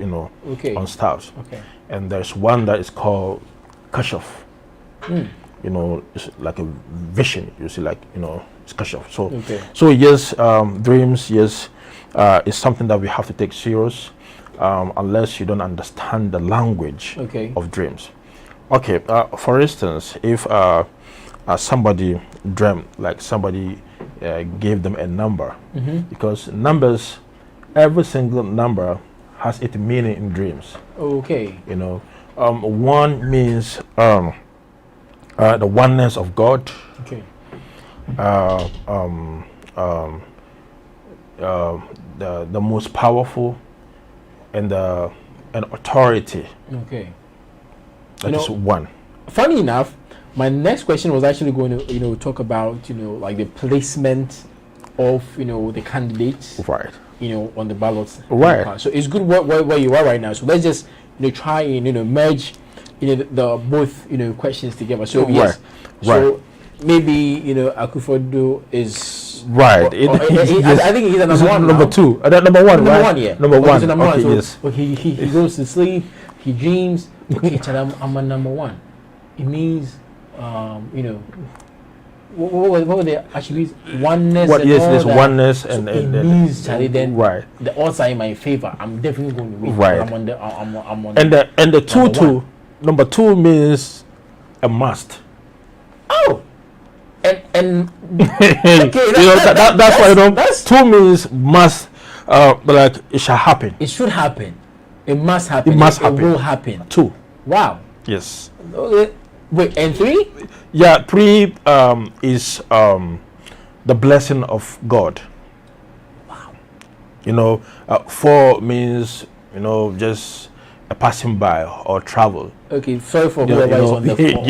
on stars. Okay. And there's one that is called Kashaf. It's like a vision. You see, it's Kashaf. So yes, dreams, yes, is something that we have to take serious, unless you don't understand the language of dreams. Okay, for instance, if somebody dreamt, like somebody gave them a number, because numbers, every single number has its meaning in dreams. Okay. One means the oneness of God. Okay. The most powerful, and authority. Okay. That is one. Funny enough, my next question was actually going to talk about like the placement of the candidates. Right. On the ballots. Right. So it's good where you are right now. So let's just try and merge the both questions together. So yes. So maybe Akufo-Addo is right. I think he's a number one. Number 2. Number 1. Number 1. Yeah. Number 1. So number one. So yes. He goes to sleep. He dreams. Okay, I'm a number 1. It means what were the attributes? Oneness. There's oneness, and it means then right. The odds are in my favor. I'm definitely going to win. Right. I'm on the. And the 2 number 2 means a must. Oh. And okay, that's why 2 means must, but like it shall happen. It should happen. It must happen. It must happen. It will happen. 2. Wow. Yes. Wait, and 3? Yeah, 3 is the blessing of God. Wow. 4 means just a passing by or travel. Okay, sorry for whoever is on the phone.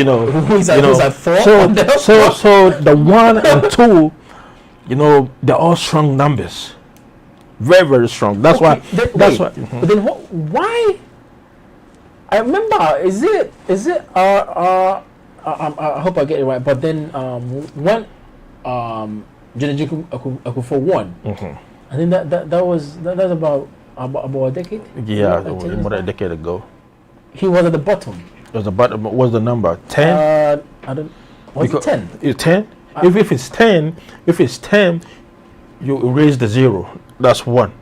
Who's at 4? So the 1 and 2, they're all strong numbers. Very, very strong. That's why. That's why. But then why? I remember. Is it? I hope I get it right. But then when General Akufo won, I think that's about About a decade. Yeah, Like 10 years more than a back? decade ago. He was at the bottom. Was the bottom? Was the number 10? I don't. Was it 10? It's 10. If it's 10, you erase the 0. That's 1.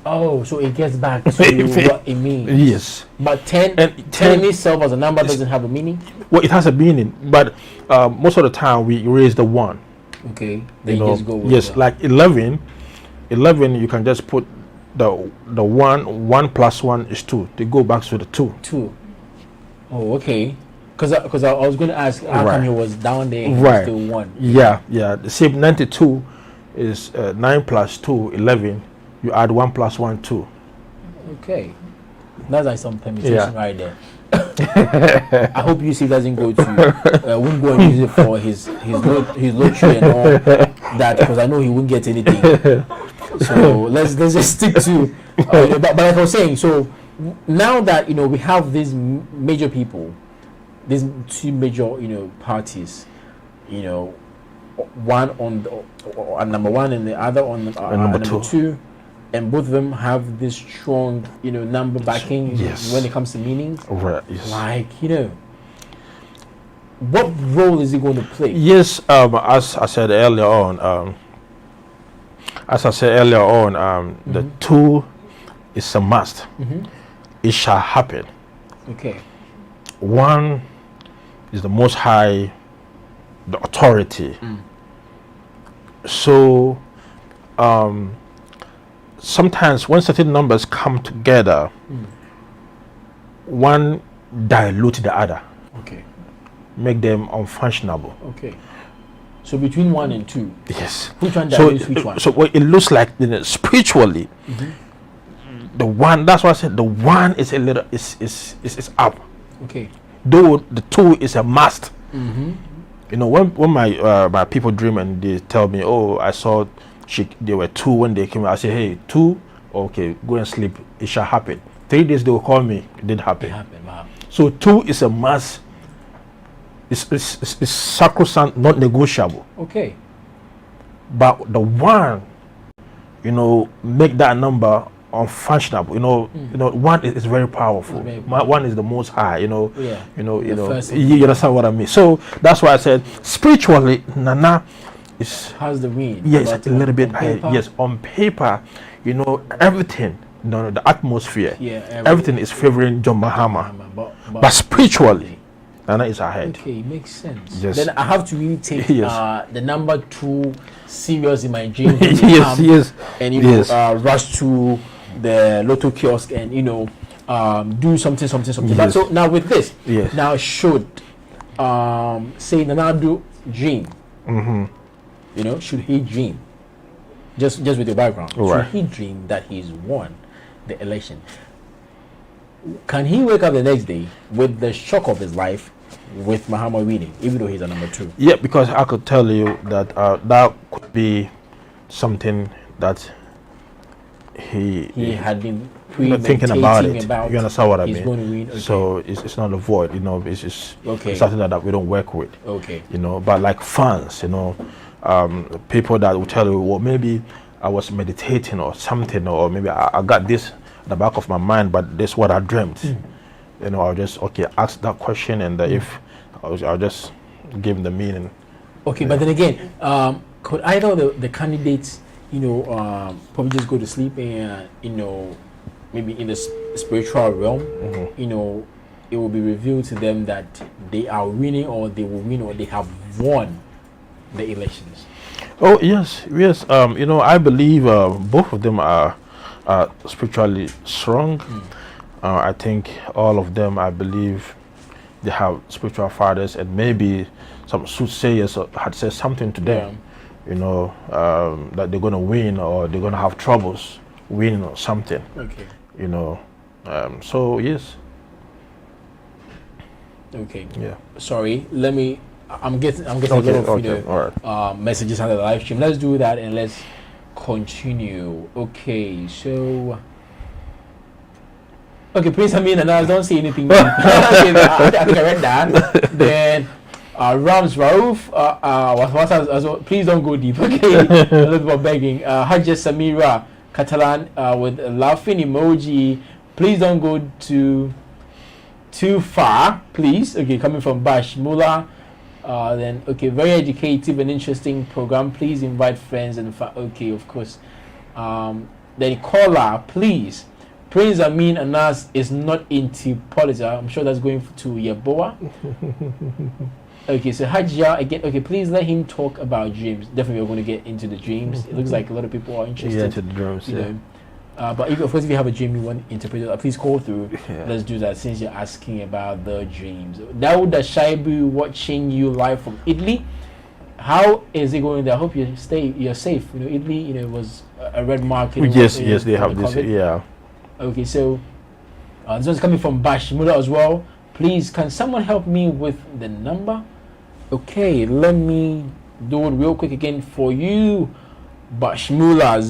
Oh, so it gets back to what it means. Yes. But 10, And 10 10 itself as a number doesn't have a meaning. Well, it has a meaning, but most of the time we erase the 1. Okay. Then you just go with yes, the- like 11. 11, you can just put the 1. 1 plus 1 is 2. They go back to the 2. 2. Oh, okay. Because I was going to ask how Right. come he was down there and Right. still 1. Yeah. The same 92 is 9 plus 2, 11. You add 1 plus 1, 2. Okay. That's like some permutation Yeah. right there. I hope you see doesn't go to won't go and use it for his lottery and all that, because I know he won't get anything. So let's just stick to but like I was saying, so now that we have these major people, these 2 major parties, one on number 1 and the other on number number 2. 2, and both of them have this strong number backing Yes. when it comes to meanings. Right. Yes. Like what role is it going to play? Yes. As I said earlier on, the 2 is a must. It shall happen. Okay. 1 is the Most High, the authority. So sometimes when certain numbers come together, one dilute the other, Okay. make them unfunctionable. Okay. So between 1 and 2, Yes. which one So, dilutes which one? so what it looks like spiritually, the 1. That's why I said the 1 is a little is up. Okay. Though the 2 is a must. When my people dream and they tell me, oh, I saw they were 2 when they came, I say, hey, 2, okay, go and sleep, it shall happen. 3 days they will call me, it didn't happen. It happened. Wow. So 2 is a must. It's sacrosanct, not negotiable. Okay. But the 1, make that number unfunctionable. 1 is very powerful. Very 1 is the Most High. Yeah. First You understand what I mean. So that's why I said spiritually, Nana is How's the mean? yes But a little bit on higher. paper? Yes, on paper, everything. The atmosphere. Yeah. Everything is favoring John Mahama. But But spiritually, Nana is ahead. okay, makes sense. Yes. Then I have to really take Yes. the number 2 serious in my dream. Yes. And Yes. rush to the lotto kiosk and do something. But Yes. so now with this, Yes. now should say Nanado dream. Should he dream? Just with your background, Right. should he dream that he's won the election? Can he wake up the next day with the shock of his life with Mahama winning, even though he's a number 2? Yeah, because I could tell you that that could be something that he had been thinking about it. about You understand what I he's mean? going to win. Okay. So it's not a void. It's just Okay. something that we don't work with. Okay. But like fans, people that will tell you, well, maybe I was meditating or something, or maybe I got this at the back of my mind, but this is what I dreamt. I'll just ask that question, and if I'll just give them the meaning. Okay, but then again, could either the candidates, probably just go to sleep and, maybe in the spiritual realm, it will be revealed to them that they are winning, or they will win, or they have won the elections? Oh yes. I believe both of them are spiritually strong. I think all of them, I believe, they have spiritual fathers, and maybe some soothsayers had said something to them, that they're going to win, or they're going to have troubles winning or something. Okay. So yes. Okay. Yeah. Sorry, I'm getting a lot of all right. messages on the live stream. Let's do that and let's continue. Okay, so please, and I don't see anything. Okay, I think I read that. Then Rams Rauf, please don't go deep. Okay, a little bit of begging. Hajja Samira, Catalan with a laughing emoji. Please don't go too far, please. Okay, coming from Bash Mula. Then okay, very educative and interesting program. Please invite friends and okay, of course. Then caller, please. Prince Amin Anas is not into politics. I'm sure that's going to Yeboah. Okay, so Hajia again. Okay, please let him talk about dreams. Definitely, we're going to get into the dreams. It looks like a lot of people are interested. Yeah, into the dreams. You Yeah. know. But if, of course, if you have a dream you want interpreted, please call through. Yeah. Let's do that since you're asking about the dreams. Dawuda Shaibu watching you live from Italy. How is it going there? I hope you're safe. You know, Italy, you know, was a red market. Yes, they have this. COVID. Yeah. Okay, so this one's coming from Bash Mula as well. Please, can someone help me with the number? Okay, let me do it real quick again for you. Bashmula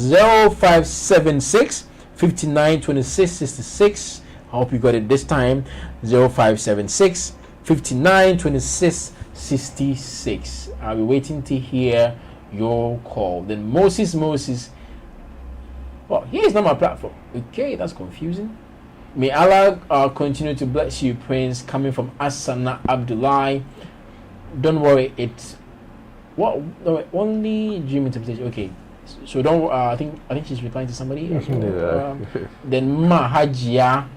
0576 59 26 66. I hope you got it this time. 0576 59 26 66. I'll be waiting to hear your call. Then Moses. Well, here's not my platform. Okay, that's confusing. May Allah continue to bless you, Prince. Coming from Asana Abdullah. Don't worry, it's what only dream interpretation. Okay, so don't. I think she's replying to somebody. Then Mahajia,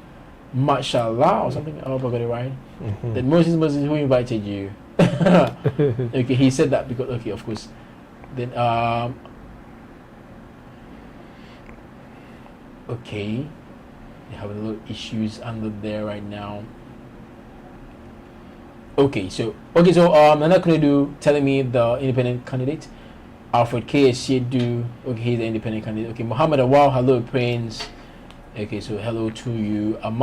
Mashallah or something. I hope I got it right. Then Moses, who invited you? Okay, he said that because okay, of course. Then okay, they have a little issues under there right now. Okay, so Nana Kunedu telling me the independent candidate. Alfred K. Shedu, okay, he's the independent candidate. Okay, Muhammad Awal, hello, Prince. Okay, so hello to you. I'm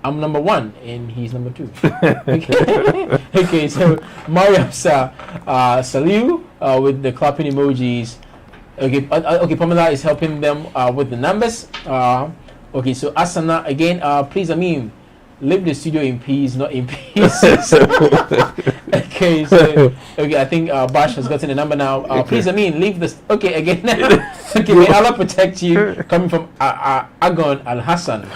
number 1 and he's number 2. Okay, okay, so Mariam Saliu with the clapping emojis. Okay, okay, Pamela is helping them with the numbers. Okay, so Asana again, please, leave the studio in peace, not in pieces. Okay, so okay, I think Bash has gotten the number now. Please, leave this. Okay, again. Okay, may Allah protect you. Coming from Agon Al Hassan.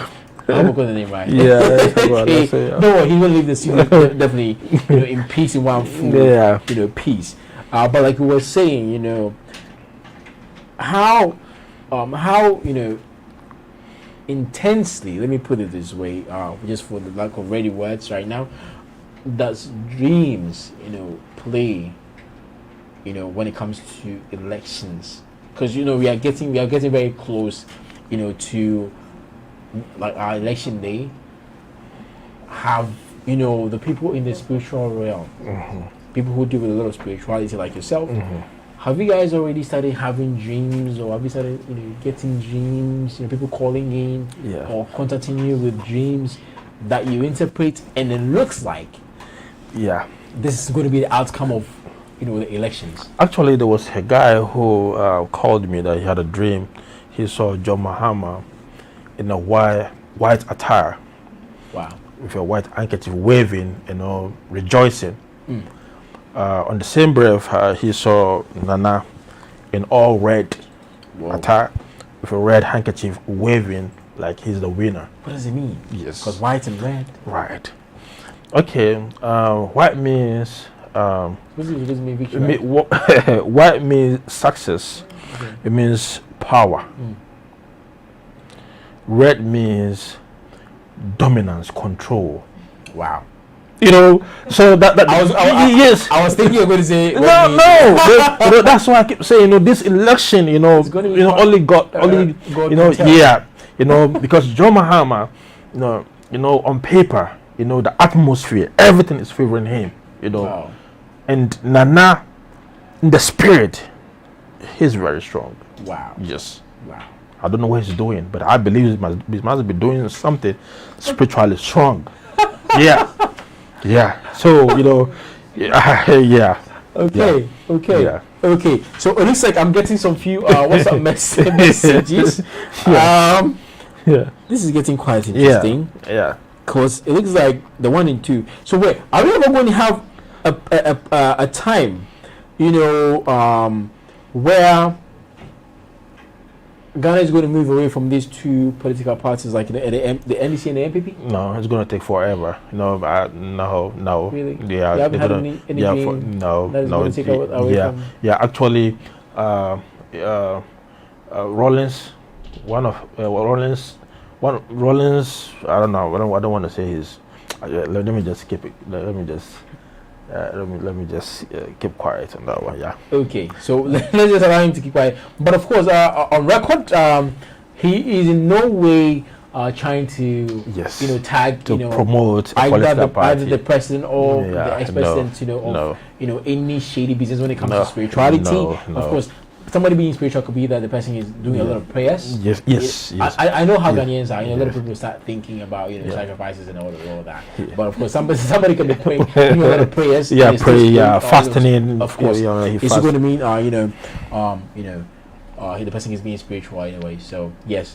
I hope I got the name right. Yeah. Okay. No, he will leave the studio definitely, in peace, in one full, peace. But like we were saying, how intensely, let me put it this way, just for the lack of ready words right now, does dreams play when it comes to elections? Because we are getting very close to like our election day. Have the people in the spiritual realm, people who deal with a lot of spirituality like yourself, have you guys already started having dreams, or have you started getting dreams, people calling in or contacting you with dreams that you interpret, and it looks like this is going to be the outcome of the elections? Actually, there was a guy who called me that he had a dream. He saw John Mahama in a white attire. Wow. With a white handkerchief waving, rejoicing. On the same breath, he saw Nana in all red attire with a red handkerchief waving like he's the winner. What does it mean? Yes. Because white and red. Right. Okay. White means What does it mean victory? white means success. Okay. It means power. Red means dominance, control. Wow. So that yes. I was thinking you're going to say No. That's why I keep saying, this election, It's going to be only God, God because John Mahama, on paper, the atmosphere, everything is favoring him, Wow. and Nana, in the spirit, he's very strong. Wow. Yes. Wow. I don't know what he's doing, but I believe he must be doing something spiritually strong. Yeah. So yeah. Okay. Yeah. Okay. So it looks like I'm getting some few WhatsApp messages. This is getting quite interesting. Yeah. Because it looks like the 1 and 2. So wait, are we ever going to have a time, where Ghana is going to move away from these two political parties, like the NDC and the NPP? No, it's going to take forever. No, no. Really? Yeah, You haven't they're had gonna, anything no, that is no. going to take away Yeah, from... yeah. Actually, Rollins, Rollins. I don't know. I don't want to say his. Let me just keep it. Let me just keep quiet on that one. Yeah. Okay, so let's just allow him to keep quiet. But of course, on record, he is in no way trying to, Yes. tag, To promote a either political the, party. either the president or Yeah, the ex-president, no. of, any shady business when it comes No, to spirituality. no. Of course, somebody being spiritual could be that the person is doing a lot of prayers. Yes. I know how Yeah. Ghanaians are. A lot of Yeah. people start thinking about sacrifices and all that. Yeah. But of course, somebody can be praying, doing a lot of prayers. Yeah, and it's still pray. spiritual, Yeah, fasting. Of course, he it's fast. going to mean the person is being spiritual anyway. So yes,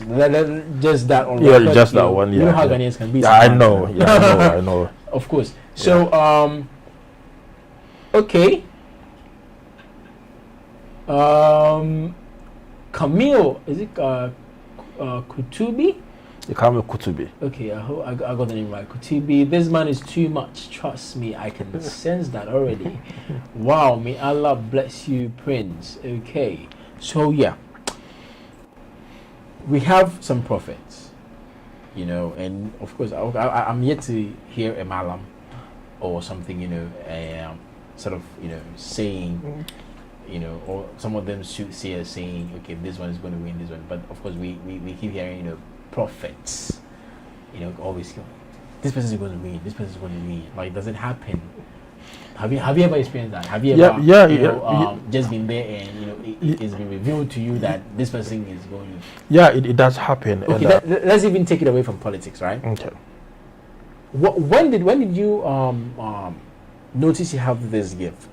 just that on Yeah, record, just that one. Yeah, You know how yeah. Ghanaians can be. Yeah, I sometimes, know. Yeah, I know. Of course. So okay. Camille, is it Kutubi? You can't be Kutubi. Okay, I hope I got the name right. Kutubi. This man is too much. Trust me, I can sense that already. Wow, may Allah bless you, Prince. Okay, so yeah, we have some prophets, and of course, I'm yet to hear a malam or something, sort of, saying. Or some of them say saying, okay, this one is going to win this one. But of course, we keep hearing, prophets, always, this person is going to win, this person is going to win. Like, does it happen? Have you ever experienced that? Have you ever just been there and it's been revealed to you that this person is going to? Yeah, it does happen. Okay, And, let's even take it away from politics, right? okay. When did you notice you have this gift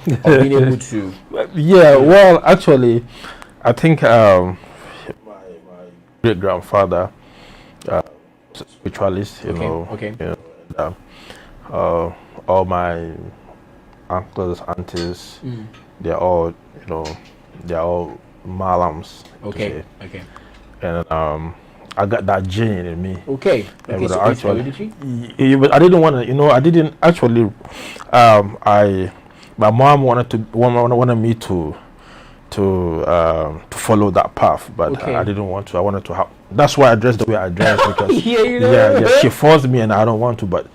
of being able to? Yeah, well, actually, I think my great grandfather, spiritualist, Okay. and, all my uncles, aunties, they're all, they're all malams. Okay. And I got that gene in me. Okay. Yeah, So but it's hereditary? But I didn't want to, I didn't actually, my mom wanted me to follow that path, but Okay. I didn't want to. I wanted to have. That's why I dressed the way I dressed because Yeah. she forced me, and I don't want to. But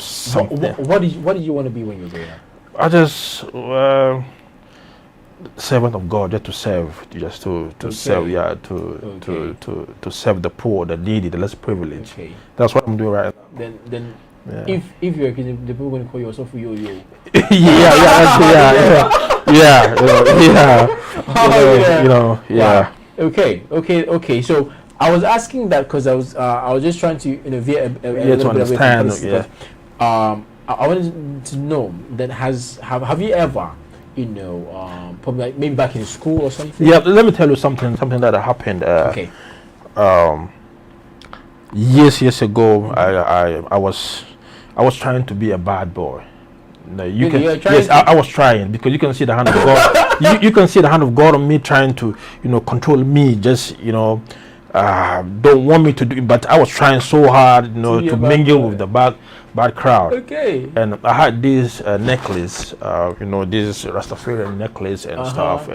something. What did you want to be when you were growing up? I just servant of God, just to serve, just to serve, to serve the poor, the needy, the less privileged. Okay. That's what I'm doing right now. Then Yeah. if you're a Christian, the people are going to call yourself yo. Yeah. Okay. So I was asking that because I was just trying to veer a To little bit away from understand, politics, yeah. because, I wanted to know that have you ever probably like maybe back in school or something? Yeah, let me tell you something that happened. Okay. Years ago, I was trying to be a bad boy. No, you Really? can. You were trying Yes, I was trying because you can see the hand of God. you can see the hand of God on me trying to, control me. Just don't want me to do it, but I was trying so hard, be a to bad mingle boy. with the bad crowd. Okay. And I had this necklace, this Rastafarian necklace and stuff,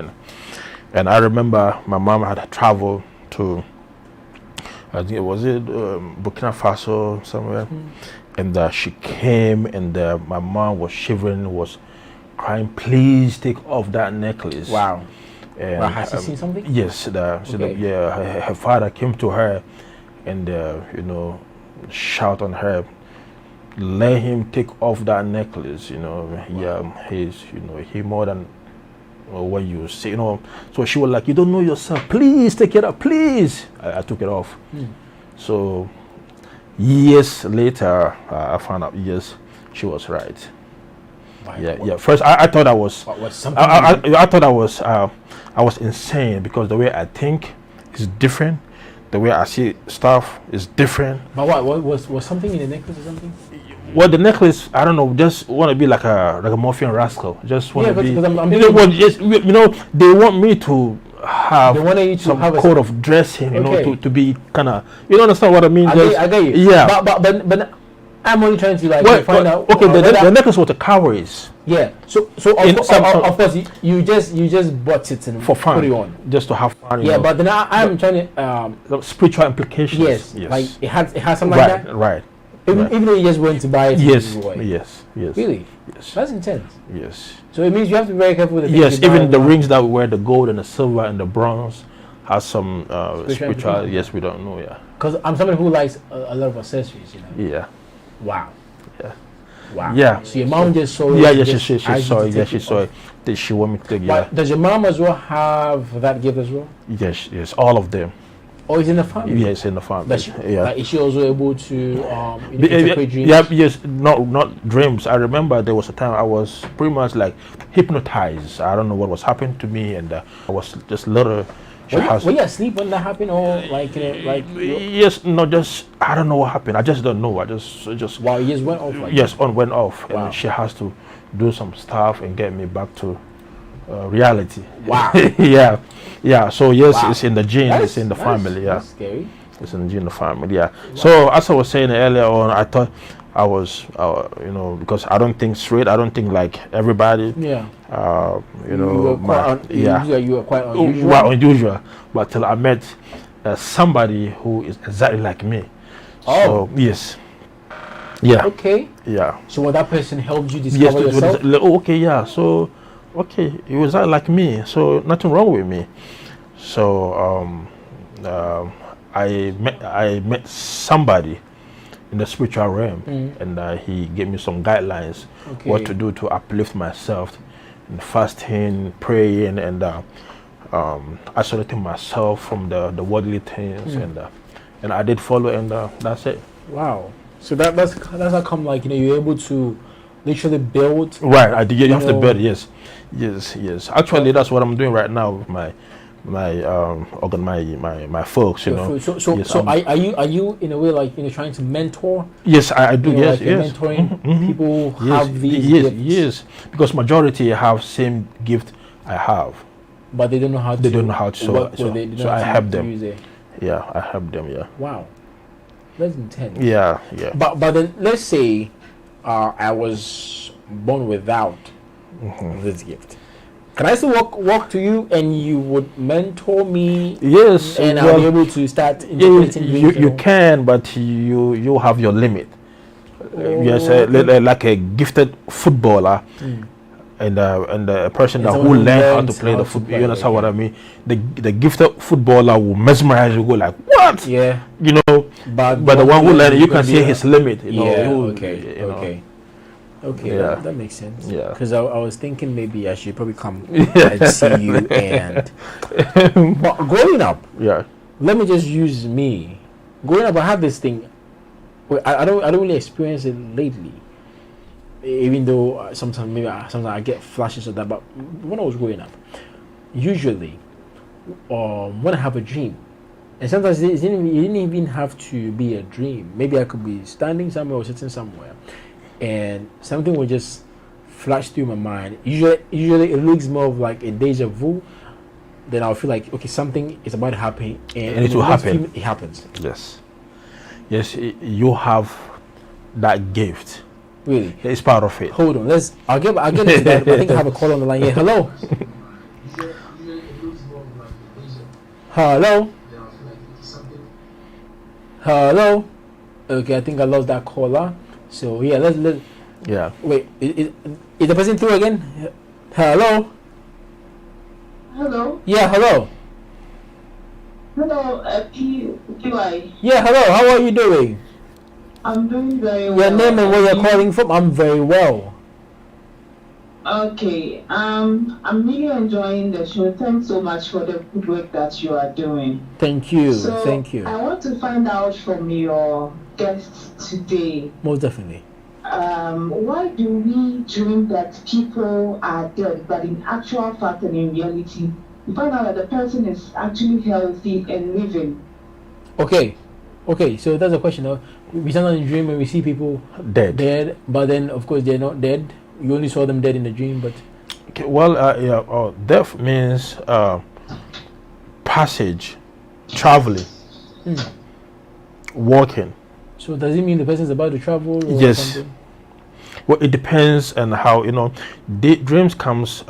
and I remember my mom had traveled to, I think it was Burkina Faso somewhere, and she came, and my mom was shivering, was crying, please take off that necklace. Wow. And, Well, has she seen something? Yes, her father came to her, and shout on her, let him take off that necklace. He more than what you say. So she was like, you don't know yourself. Please take it off. Please. I took it off. So years later, I found out. Yes, she was right. Yeah. First, I thought I was. What something? I thought I was insane because the way I think is different. The way I see stuff is different. But what was something in the necklace or something? Well, the necklace, I don't know. Just want to be like a Mafia rascal. Just want to be. Because I'm they want me to have They wanted you to some have a code of dressing, you Okay. know, to be kind of, you don't understand what I mean? I Just- get you. Yeah. But I'm only trying to like Well, find out. okay, the whether- necklace was a cowries yeah. So In some- of course you just bought it and for fun, put it on. just to have fun. You Yeah, know. but then I'm trying to The spiritual implications. yes, like it has something right, like that. right. Even, right. even though you just went to buy it. Yes, to give away. yes, yes. Really, Yes. that's intense. Yes. So it means you have to be very careful with the things Yes, you buy even the online. rings that we wear, the gold and the silver and the bronze, has some spiritual. implications. Yes, we don't know. Yeah, Because I'm somebody who likes a lot of accessories. You know. yeah, Wow. yeah, Wow. yeah. So your mom just saw it. yeah. and Yeah, just she asked you saw to it. Yeah, take she saw off. it. That she want me to take. Why, Yeah, does your mom as well have that gift as well? yes, yes. All of them. Or is it in the family? Yes, in the family. But she, Yeah. like, is she also able to interpret dreams? Yeah, yes, not dreams. I remember there was a time I was pretty much like hypnotized. I don't know what was happening to me, and I was just little. Were you asleep when that happened, or like Yes, no, just I don't know what happened. I just don't know. I just wow, you just went off like yes, on went off, Wow. and she has to do some stuff and get me back to reality. Wow. yeah, yeah. So yes, Wow. it's in the gene. That's- It's in the that's- family. Yeah. That's scary. It's in the gene, the family, yeah. So as I was saying earlier on, I thought I was, because I don't think straight. I don't think like everybody. Yeah. You know, You were quite unusual. well, unusual. But till I met somebody who is exactly like me. Oh. So, yes. Yeah. Okay. Yeah. So when that person helped you Yes. discover yourself, Okay. Yeah. So, okay, he was like me. So nothing wrong with me. So I met somebody in the spiritual realm, and he gave me some guidelines okay. what to do to uplift myself, and fasting, praying, and isolating myself from the worldly things, and I did follow, and that's it. Wow. So that's how come like you're able to literally build. Right, I did. You have to know- build. Yes. Actually, that's what I'm doing right now with my folks. You know. So Yes, are you in a way like trying to mentor? Yes, I do. Like Yes, you're yes. mentoring people who Yes, have these yes, gifts, yes. Because majority have same gift I have. but they don't know how to. They don't know how to. work So with it, they don't so know I how to help them. use it. Yeah, I help them. Yeah. Wow, that's intense. Yeah. But then let's say I was born without this gift. Can I still walk to you and you would mentor me Yes. and I'll be able to start yeah, interpreting dreams? you can, but you have your limit. Yes, like a gifted footballer. And a person And that someone who who learn how learns to play how the to football. play, You understand what okay. I mean? The gifted footballer will mesmerize you. Go like what? Yeah, You know. but But the one who learn, you gonna can see be his limit. You know. yeah. who- Okay. you know. Okay. Yeah. That makes sense. Yeah. Because I was thinking maybe I should probably come Yeah. and see you. And but growing up, Yeah. let me just use me. Growing up, I had this thing. Well, I don't really experience it lately. Even though sometimes I get flashes of that. But when I was growing up, usually, when I have a dream, and sometimes it didn't even have to be a dream. Maybe I could be standing somewhere or sitting somewhere, and something will just flash through my mind. Usually it looks more of like a deja vu. Then I'll feel like okay, something is about to happen, And it in will the next happen. few- It happens. Yes. Yes, you have that gift. Really. It's part of it. Hold on. I'll get into that. But I think I have a call on the line here. Hello. Hello. Hello. Okay, I think I lost that caller. So yeah, let's Yeah. wait. Is the person through again? Hello. Hello. Yeah. Hello. Hello, PY. Yeah. Hello. How are you doing? I'm doing very well. Your name and where you're calling from? I'm very well. Okay. I'm really enjoying the show. Thanks so much for the good work that you are doing. Thank you. So Thank you. I want to find out from your guests today. Most definitely. Why do we dream that people are dead, but in actual fact and in reality, we find out that the person is actually healthy and living? Okay. So that's a question. We sometimes dream when we see people dead, but then of course they're not dead. You only saw them dead in the dream, but Okay, well, death means passage, traveling, walking. So does it mean the person is about to travel? Or Yes. something? Well, it depends on how, dreams comes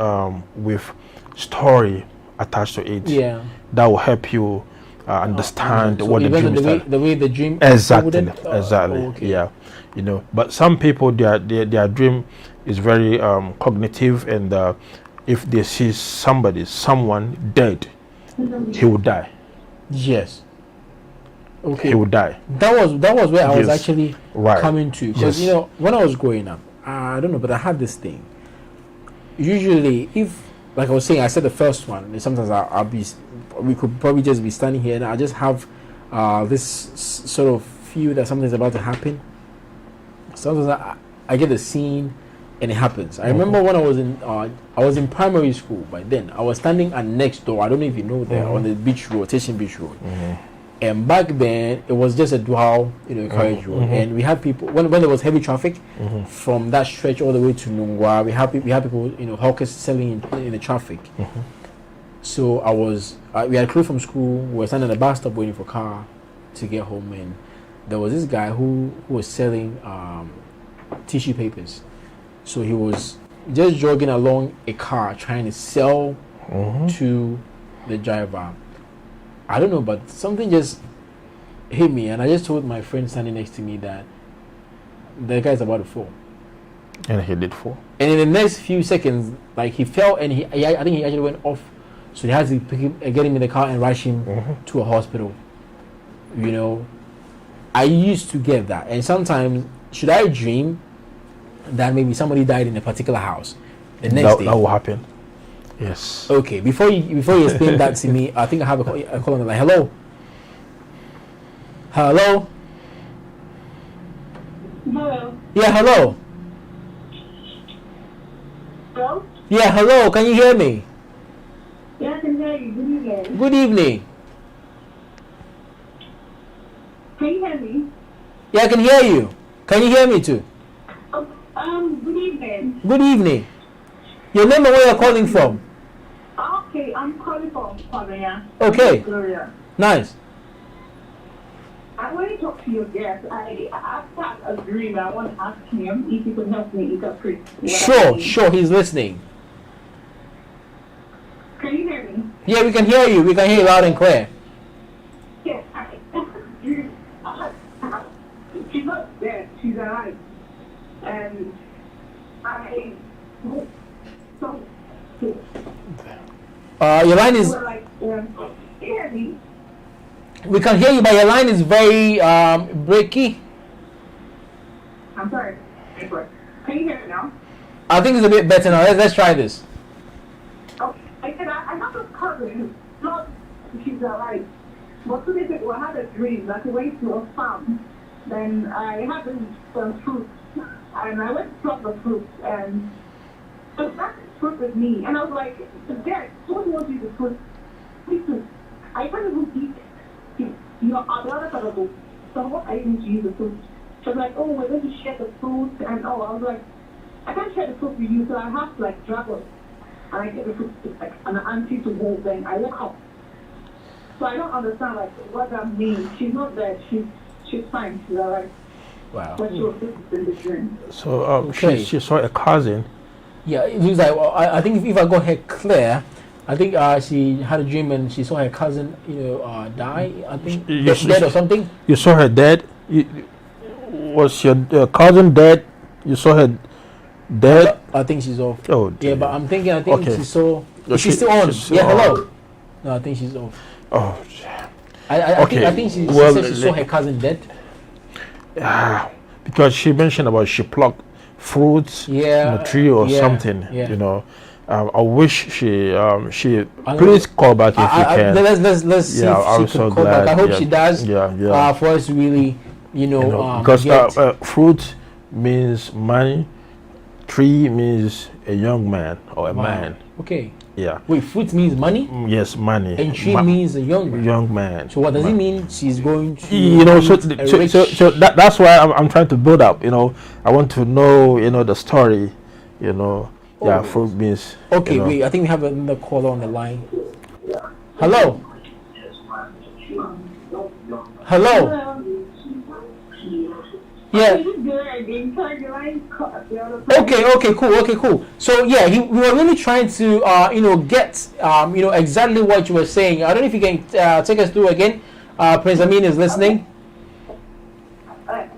with story attached to it. Yeah. That will help you understand So what the even dream is. the way the dream Exactly, unfolded? exactly. Okay. Yeah, But some people, their dream is very cognitive, and if they see someone dead, he will die. Yes. Okay. He will die. That was where I was Yes. actually Right. coming to, because Yes. when I was growing up, I don't know, but I had this thing. Usually, if, like I was saying, I said the first one, and sometimes we could probably just be standing here and I just have this sort of feel that something's about to happen. Sometimes I get the scene and it happens. I remember when I was in primary school. By then I was standing at next door. I don't know if you know there, on the beach road, Station Beach Road. And back then it was just a dual carriage road, and we had people when there was heavy traffic from that stretch all the way to Nungwa. We had people hawkers selling in the traffic. So we had crew from school. We were standing at the bus stop waiting for car to get home, and there was this guy who was selling tissue papers. So he was just jogging along a car trying to sell to the driver. I don't know, but something just hit me, and I just told my friend standing next to me that the guy's about to fall. And he did fall. And in the next few seconds, like, he fell, and I think he actually went off. So they had to pick him, get him in the car and rush him to a hospital. I used to get that, and sometimes should I dream that maybe somebody died in a particular house, the next day That will happen. Yes. Okay, before you explain that to me, I think I have a call on the line. Hello? Hello. Yeah, hello. Hello? Yeah, hello. Can you hear me? Yeah, I can hear you. Good evening. Good evening. Can you hear me? Yeah, I can hear you. Can you hear me too? Good evening. Good evening. Your name and where you're calling from? Okay, I'm calling from Korea. Okay. Korea. Nice. I want to talk to your guest. I've got a dream. I want to ask him if he can help me interpret. Sure, he's listening. Can you hear me? Yeah, we can hear you. We can hear you loud and clear. Yes. She's not dead. She's alive. And I... So... Your line is... Like, can you hear me? We can hear you, but your line is very breaky. I'm sorry. Can you hear me now? I think it's a bit better now. Let's try this. Okay. I said I have a cousin. Not she's alive. But today I had a dream that I went to a farm. Then I had some fruit. And I went to pluck the fruit. And so that fruit with me. And I was like, Dad, someone wants you to fruit. Please do. I can't even eat. I'd rather have a book. So what I didn't use the fruit. She was like, oh, we're going to share the fruit. And I was like, I can't share the fruit with you, so I have to like travel. And I get the fruit to like an auntie to hold. Then I walk up. So I don't understand like what that means. She's not there. She's fine. She's alright. Wow. But she was in the dream. So Okay. she saw a cousin. Yeah, it was like, well, I think if I got her clear, I think she had a dream and she saw her cousin, die. I think dead or something. You saw her dead. Was your cousin dead? You saw her dead. I think she's off. Oh, dear. Yeah, but I think Okay. she saw. Yeah, She's still on. she's still Yeah, on. hello. No, I think she's off. Oh, I think she said she saw her cousin dead. because she mentioned about she plucked fruits in a tree or something. Yeah. I wish she please call back if you can. Let's see Yeah, if I'm she so can call glad. back. I hope Yeah. she does. Yeah. For us to really, because get fruit means money, tree means a young man or a man. Okay. Yeah. Wait, fruit means money, Yes, money. and tree means a young man. young man. So what does it mean? She's going to So that's why I'm trying to build up. I want to know the story. Yeah, fruit means. Okay, wait. I think we have another caller on the line. Hello. Hello. Yeah. Okay, cool. So yeah, we were really trying to get exactly what you were saying. I don't know if you can take us through again. Prince Amin is listening.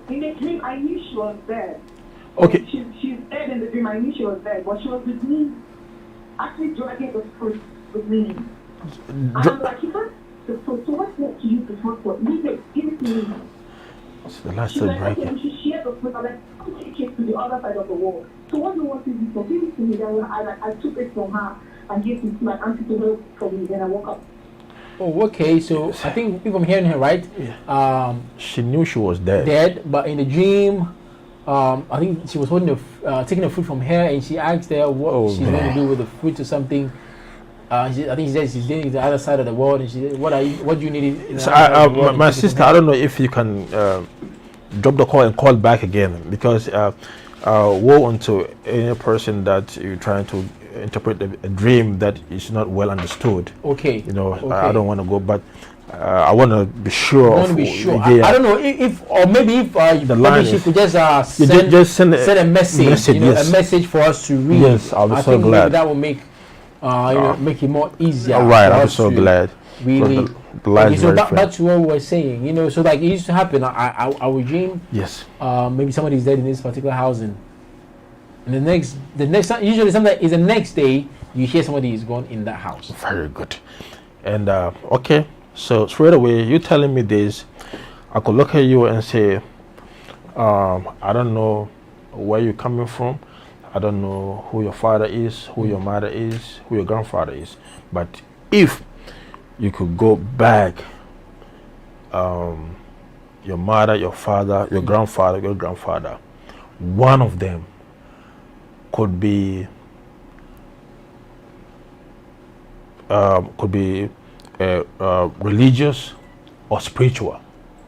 In the dream, I knew she was there. Okay. She's dead in the dream. I knew she was there, but she was with me. Actually, dragging the fruit with me. And I'm like, you got the fruit. So what's left to use the fruit for? Give it to me. It's the last She's time like, okay, breaking. and she shared the fruit. I'm like, I'll take it to the other side of the wall. So what do you want to do? So give it to me. Then I took it from her and gave it to my auntie to help for me. Then I woke up. Oh, okay. So I think if I'm hearing her right, She knew she was dead. dead, but in the dream, I think she was holding taking the fruit from her, and she asked her what she's going to do with the fruit or something. I think she said she's doing the other side of the world, and she said, "What do you need?" So my sister, I don't know if you can drop the call and call back again, because woe unto any person that you're trying to interpret a dream that is not well understood. Okay. I don't want to go, but I want to be sure. I want to be sure. Yeah. I don't know if or maybe if The line maybe she is- could just just send a message, yes. a message for us to read. Yes, I'll be I so think maybe glad. that will make make it more easier. All right, for I'm us so to glad. Really. The line Okay, is so very back fair. to what we were saying. So like it used to happen. I would dream. Yes. Maybe somebody's dead in this particular housing. And the next time, usually something is the next day, you hear somebody is gone in that house. Very good. And okay, so straight away, you telling me this, I could look at you and say, I don't know where you're coming from. I don't know who your father is, who your mother is, who your grandfather is. But if you could go back, your mother, your father, your grandfather, your grandfather, one of them could be religious or spiritual.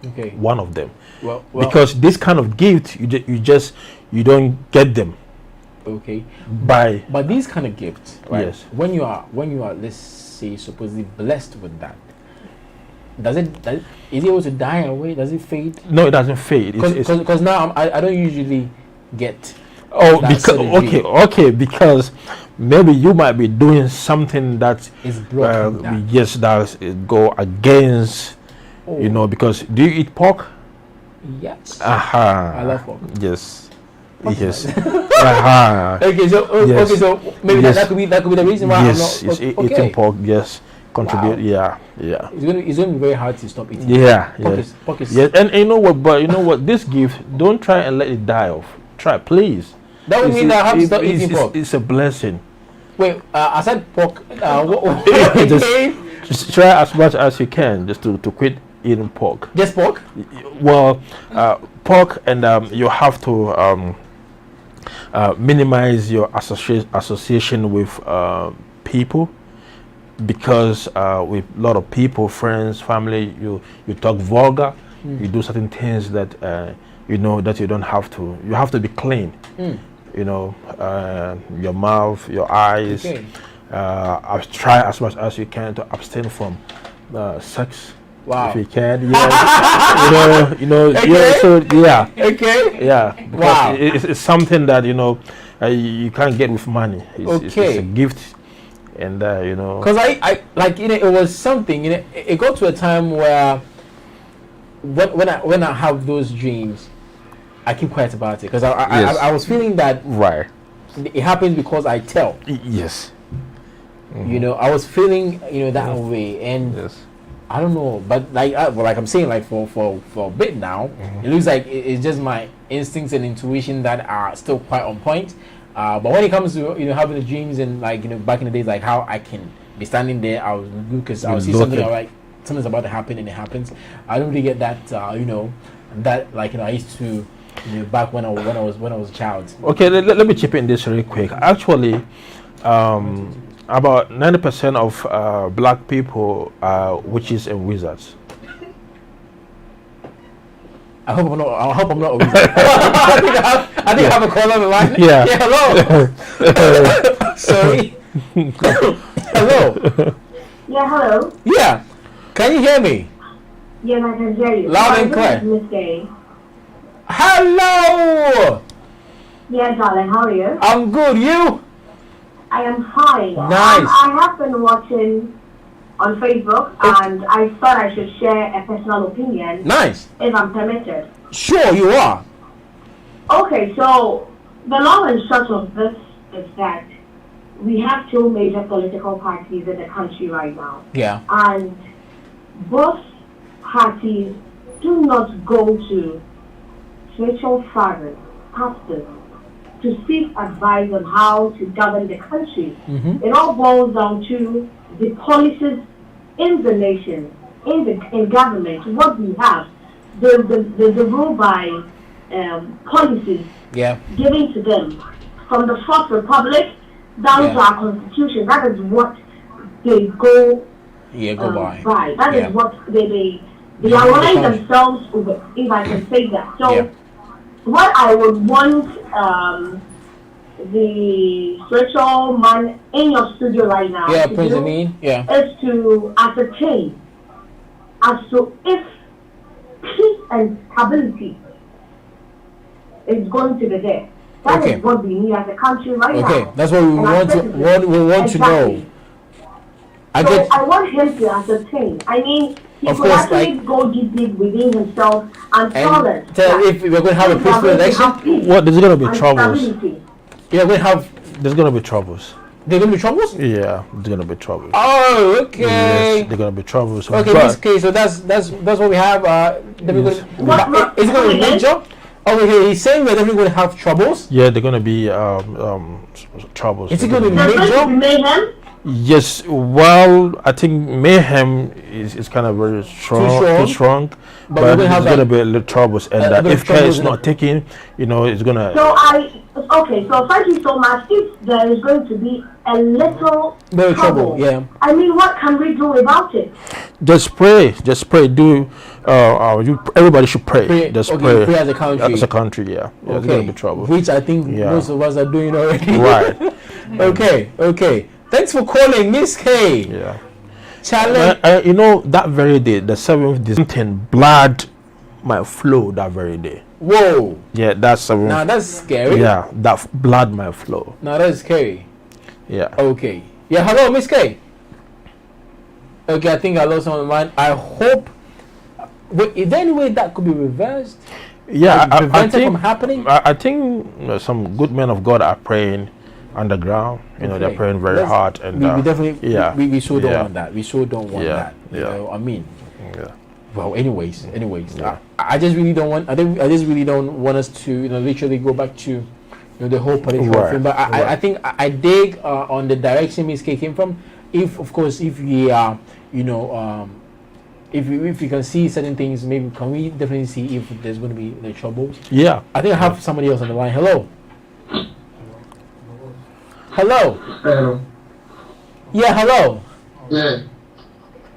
Okay. One of them, Well, because this kind of gift you don't get them okay. by But these kind of gifts, right? Yes. When you are let's say supposedly blessed with that, is it able to die away? Does it fade? no, it doesn't fade. Because now I don't usually get. Oh, that because sort of okay, because maybe you might be doing something that It's broken down. yes, that go against, Oh. because do you eat pork? Yes. Aha. I love pork. Yes. Yes. Aha. Okay, so Yes. okay, so maybe Yes. that could be the reason why Yes, I'm not. it's Okay. eating pork. Yes, contribute. Wow. Yeah. It's going to be very hard to stop eating. Yeah. Pork is Yes, and you know what? But you know what? This gift, don't try and let it die off. Try, please. That would mean that I have to stop eating pork. It's a blessing. Wait, I said pork. Just- Just try as much as you can just to quit eating pork. Just pork? Well, pork, and you have to minimize your association with people, because with a lot of people, friends, family, you talk vulgar, you do certain things that that you don't have to. You have to be clean. Your mouth, your eyes. Okay. Try as much as you can to abstain from sex. Wow. If you can, yeah. Okay. Yeah. So yeah, Okay. yeah. Because Wow. it's something that you can't get with money. It's a gift, and Because I like it was something. It got to a time where when I have those dreams, I keep quiet about it because Yes. I was feeling that right. it happens because I tell. Yes. I was feeling that way, and Yes. I don't know, but like I'm saying, like for a bit now, it looks like it's just my instincts and intuition that are still quite on point. But when it comes to having the dreams and back in the days, like how I can be standing there, I was because I will see something like something's about to happen and it happens. I don't really get that that I used to back when I was a child. Okay, let me chip in this really quick. Actually, about 90% of black people are witches and wizards. I hope I'm not a wizard. I think I have a call on the line. Yeah. Hello. Sorry. Hello. Yeah, hello. Yeah. Can you hear me? Yes, I can hear you. Loud and clear. Miss Gay. Hello. Yeah, darling, how are you? I'm good. You? I am fine. Nice. I have been watching on Facebook, and I thought I should share a personal opinion. Nice. If I'm permitted. Sure, you are. Okay, so the long and short of this is that we have two major political parties in the country right now. Yeah. And both parties do not go to spiritual fathers, pastors, to seek advice on how to govern the country. It all boils down to the policies in the nation, in government, what we have, the rule by policies given to them from the Fourth Republic down to our Constitution. That is what they go by. That is what they align themselves with, if I can say that. So what I would want the spiritual man in your studio right now is to ascertain as to if peace and stability is going to be there. That is what we need as a country right now. Okay, that's what we want to know. I want him to ascertain. I mean, he could actually go deep within himself and tell us if we're going to have a peaceful election. What? There's going to be troubles. There's going to be troubles. There's going to be troubles? Yeah, there's going to be troubles. Oh, okay. Yes, there's going to be troubles. Okay, in this case, so that's what we have. Is it going to be major? Okay, he's saying we're definitely going to have troubles. Yeah, they're going to be troubles. Is it going to be major? Mayhem? Yes, well, I think mayhem is kind of very too strong, but there's going to be a little troubles, and if care is not taken, it's going to... So thank you so much. If there is going to be a little trouble, I mean, what can we do about it? Just pray. Everybody should pray. Just pray. Pray as a country. As a country, yeah. There's going to be trouble. Which I think most of us are doing already. Right. Okay. Thanks for calling, Miss K. Yeah. Challenge. That very day, the 7th, something blood might flow that very day. Whoa. Yeah, that's 7th. Now that's scary. Yeah, that blood might flow. Now that's scary. Yeah. Okay. Yeah, hello, Miss K. Okay, I think I lost on the mind. I hope. Wait, is there any way that could be reversed? Yeah, I think from happening. I think some good men of God are praying underground. They're praying very hard, and we definitely. Yeah. We so don't want that. We so don't want that. Yeah. I mean. Yeah. Well, anyways, Yeah. I just really don't want. I just really don't want us to, literally go back to, the whole political thing. But I think I dig on the direction Ms. K came from. If we are, if we can see certain things, maybe can we definitely see if there's going to be troubles? Yeah. I think I have somebody else on the line. Hello. Hello. Yeah. Hello. Yeah.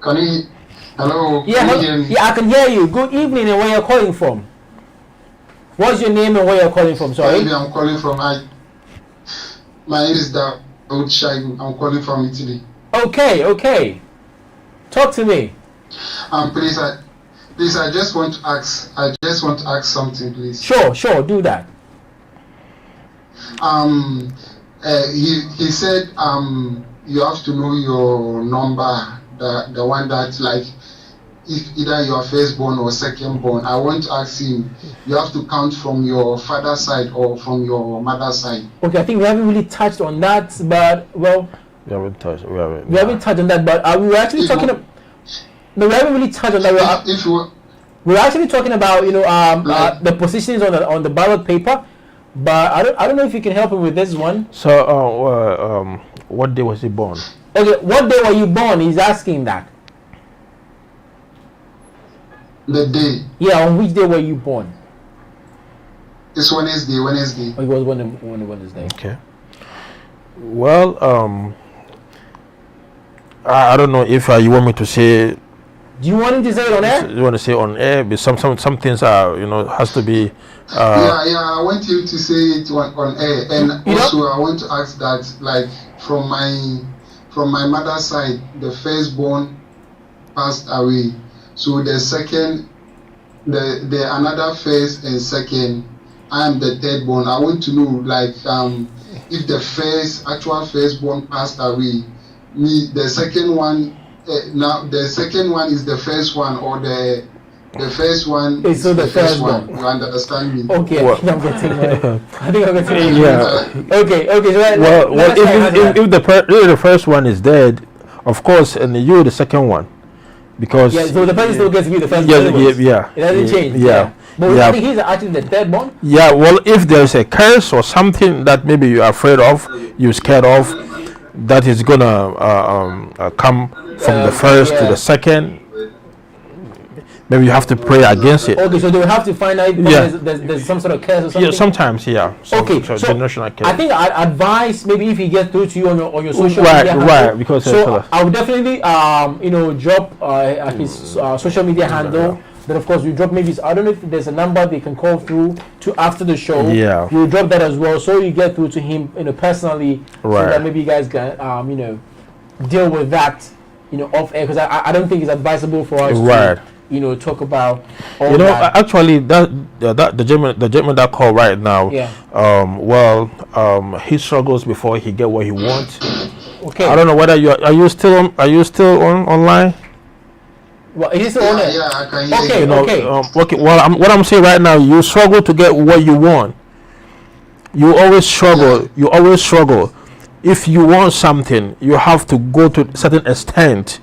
Hello. Yeah, I can hear you. Good evening, and where you're calling from? What's your name and where you're calling from? Sorry. I'm calling from. My name is Daud Shaibu. I'm calling from Italy. Okay. Talk to me. Please, I just want to ask something, please. Sure, do that. He said you have to know your number, the one that, like, if either you are firstborn or secondborn. I want to ask him, you have to count from your father's side or from your mother's side. Okay, I think we haven't really touched on that, but we haven't touched on that, but we were actually talking about. No, we haven't really touched on that. We're actually talking about the positions on the ballot paper, but I don't know if you can help him with this one. So what day was he born? Okay, what day were you born? He's asking that. The day. Yeah, on which day were you born? It's Wednesday. Oh, it was Wednesday. Okay. Well, I don't know if you want me to say. Do you want him to say it on air? You want to say on air? But some things are, has to be. I want you to say it on air, and also I want to ask that, like, from my mother's side, the firstborn passed away. So the second, the another first and second, I am the third born. I want to know, like, if the actual firstborn passed away, me the second one. Now the second one is the first one, or the first one is so the first one. one. You understand me? Okay, I think I'm getting I think I'm getting Yeah. Okay, so if the first one is dead, of course, and you the second one, because so the person still gets to be the first yeah, one. yeah, It doesn't change. Yeah. But I think he's actually the third one. Yeah, well, if there's a curse or something that maybe you're afraid of, you're scared of, that is gonna come from the first to the second, maybe you have to pray against it. Okay, so they will have to find out if there's some sort of curse or something. Yeah, sometimes, yeah. Okay, so generational curse. I think I'd advise maybe if he gets through to you on your social Right, media right, handle. because so I would definitely drop his social media handle. Then of course we drop maybe I don't know if there's a number they can call through to after the show. Yeah, you drop that as well, so you get through to him personally, so that maybe you guys can deal with that off air, because I don't think it's advisable for us to talk about all that. Actually that the gentleman that called right now, he struggles before he get what he wants. Okay, I don't know whether are you still on online? Well, it is on it. Yeah, I can hear you. Okay. Well, what I'm saying right now, you struggle to get what you want. You always struggle. Yeah. You always struggle. If you want something, you have to go to a certain extent,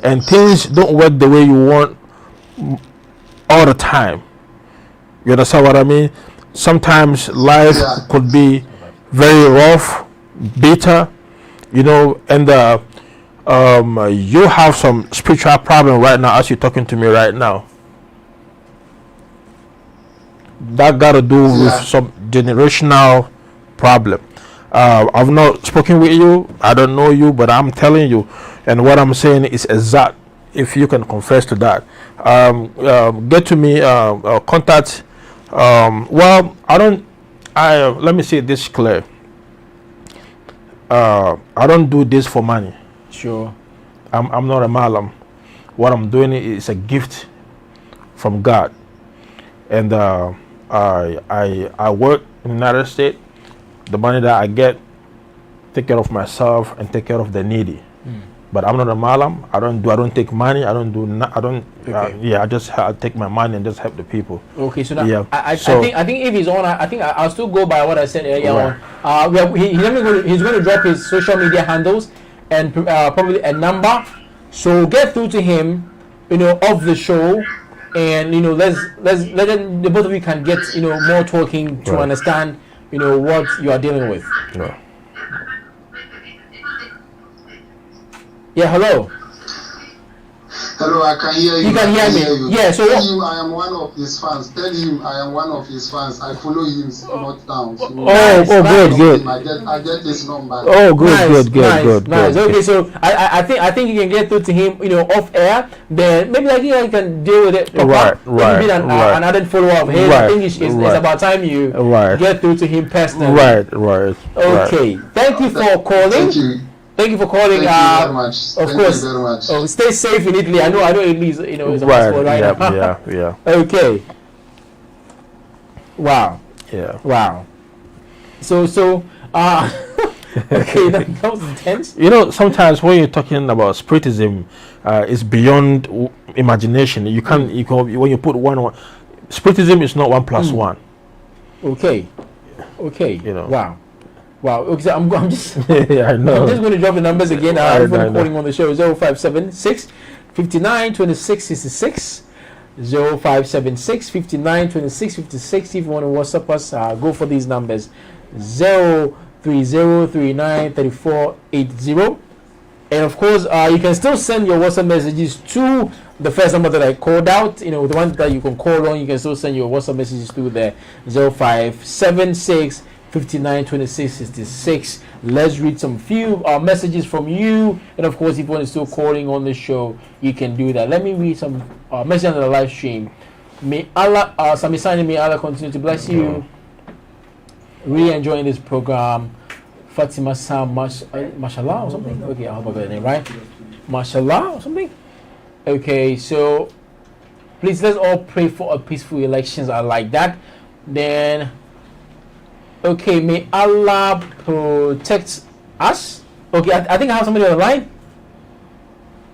and things don't work the way you want all the time. You understand what I mean? Sometimes life could be very rough, bitter, and you have some spiritual problem right now as you're talking to me right now. That got to do with some generational problem. I've not spoken with you. I don't know you, but I'm telling you, and what I'm saying is exact. If you can confess to that, get to me. Contact. Let me say this clear. I don't do this for money. Sure. I'm not a malam. What I'm doing is a gift from God, and I work in the United States. The money that I get, take care of myself and take care of the needy. But I'm not a malam. I don't take money. I just take my money and just help the people. Okay, so now I think if he's on, I'll still go by what I said earlier on. He's going to drop his social media handles and probably a number. So get through to him, of the show, and the both of you can get more talking to understand what you are dealing with. Yeah, hello. Hello, I can hear you. You can hear me. Yeah, so tell him I am one of his fans. Tell him I am one of his fans. I follow him not down. So good. I get his number. Oh, good. Nice. Okay, so I think you can get through to him, off air. Then maybe I can deal with it. Right. Maybe an added follow up. Hey, I think it's about time you get through to him personally. Right. Okay. Thank you for calling. Thank you for calling. Thank you very much. Of course. You very much. Oh, stay safe in Italy. I know Italy is is a passport right now. Yeah. Okay. Wow. Yeah. Wow. So okay, that was intense. Sometimes when you're talking about spiritism, it's beyond imagination. You can't. When you put one, spiritism is not 1 + 1. Okay. Wow. Okay, so I'm just. I know. I'm just going to drop the numbers again. Calling on the show 0576 59 26 66. 0576 59 26 56. If you want to WhatsApp us, go for these numbers 03039 3480. And of course, you can still send your WhatsApp messages to the first number that I called out. The one that you can call on. You can still send your WhatsApp messages to the 0576 59 26 66. Let's read some few messages from you, and of course if you want to still calling on the show, you can do that. Let me read some messages on the live stream. May Allah may Allah continue to bless you. Really enjoying this program. Fatima Sam mashallah or something. Okay, I hope I got the name right. Mashallah or something. Okay, so Please, let's all pray for a peaceful elections. I like that. Then, okay, may Allah protect us. Okay, I think I have somebody on the line.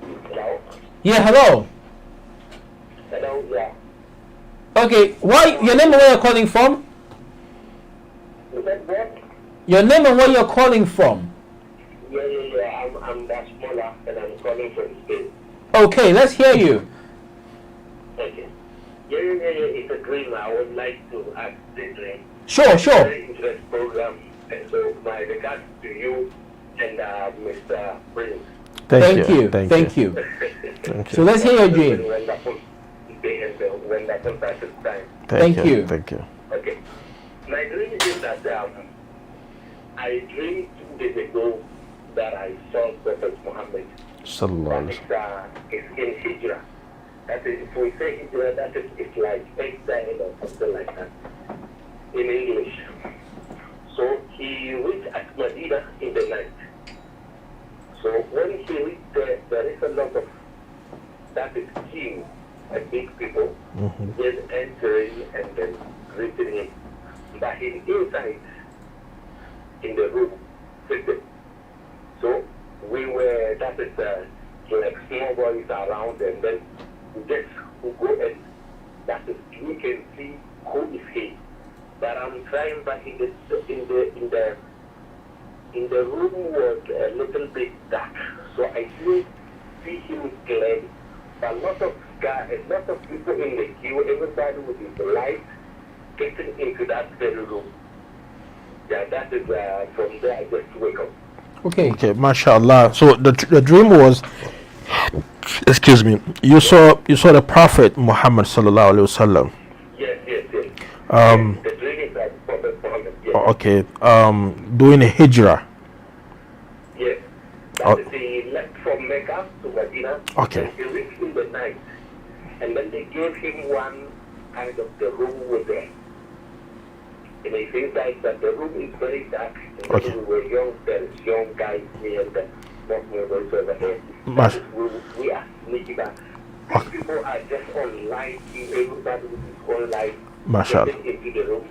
Hello? Yeah, hello. Hello, yeah. Okay, why your name and where you're calling from? You said what? Your name and where you're calling from. Yeah. I'm Dasmola and I'm calling from Spain. Okay, let's hear you. Okay. Yeah. It's a dream. I would like to ask the dream. Sure. Very interesting program. And so my regards to you and Mr. Prince. Thank you. Thank you. So let's hear your dream. Wonderful day and wonderful time. Thank you. Thank you. Okay. My dream is that I dreamed 2 days ago that I saw Prophet Muhammad. Sallallahu alaihi wasallam. It's in Xtra. That is, if we say Xtra, that is, it's like Xtra or something like that in English. So he reached at Medina in the night. So when he reached there is a lot of, that is queue, and big people just entering and then greeting him. But he's inside in the room, sitting. So we were, that is like small boys around, and then we just go and that is, we can see who is he. But I'm trying, but in the room was a little bit dark, so I didn't see him clearly. But a lot of people in the queue, everybody with his light getting into that very room. Yeah, that is from there I just wake up. Okay, mashallah. So the dream was, excuse me, you saw the Prophet Muhammad sallallahu alaihi wasallam. Yes. The dream is that Prophet Muhammad. Yes. Okay, doing a hijrah. Yes. That is, he left from Mecca to Medina. Okay. And he reached in the night, and then they gave him one kind of the room with the. And he says that the room is very dark. And Okay. we were young, there is young guys here and the more boys over there. Mas- We are sneaking back. Okay. People are just on light, everybody with his own light, Mashallah. getting into the room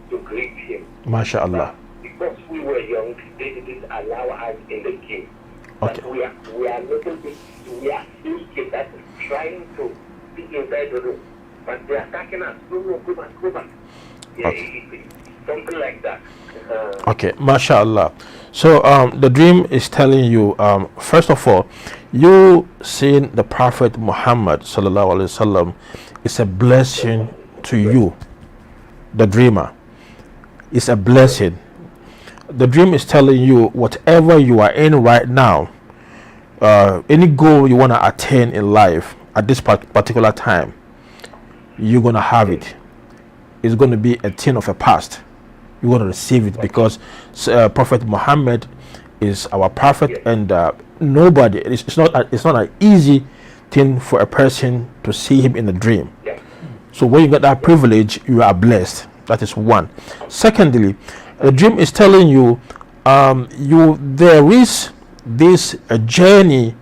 to greet him. Mashallah. Because we were young, they didn't allow us in the queue. Okay. But we are little bit, we are still kids that is trying to be inside the room. But they are attacking us. No, go back. Yeah, Okay. something like that. Okay, mashallah. So the dream is telling you, first of all, you seeing the Prophet Muhammad sallallahu alaihi wasallam is a blessing to you, the dreamer. It's a blessing. The dream is telling you whatever you are in right now, any goal you want to attain in life at this particular time, you're gonna have it. It's going to be a thing of a past. You're going to receive it because Prophet Muhammad is our prophet, and nobody. It's not an easy thing for a person to see him in a dream. So when you get that privilege, you are blessed. That is one. Secondly, the dream is telling you, there is this a journey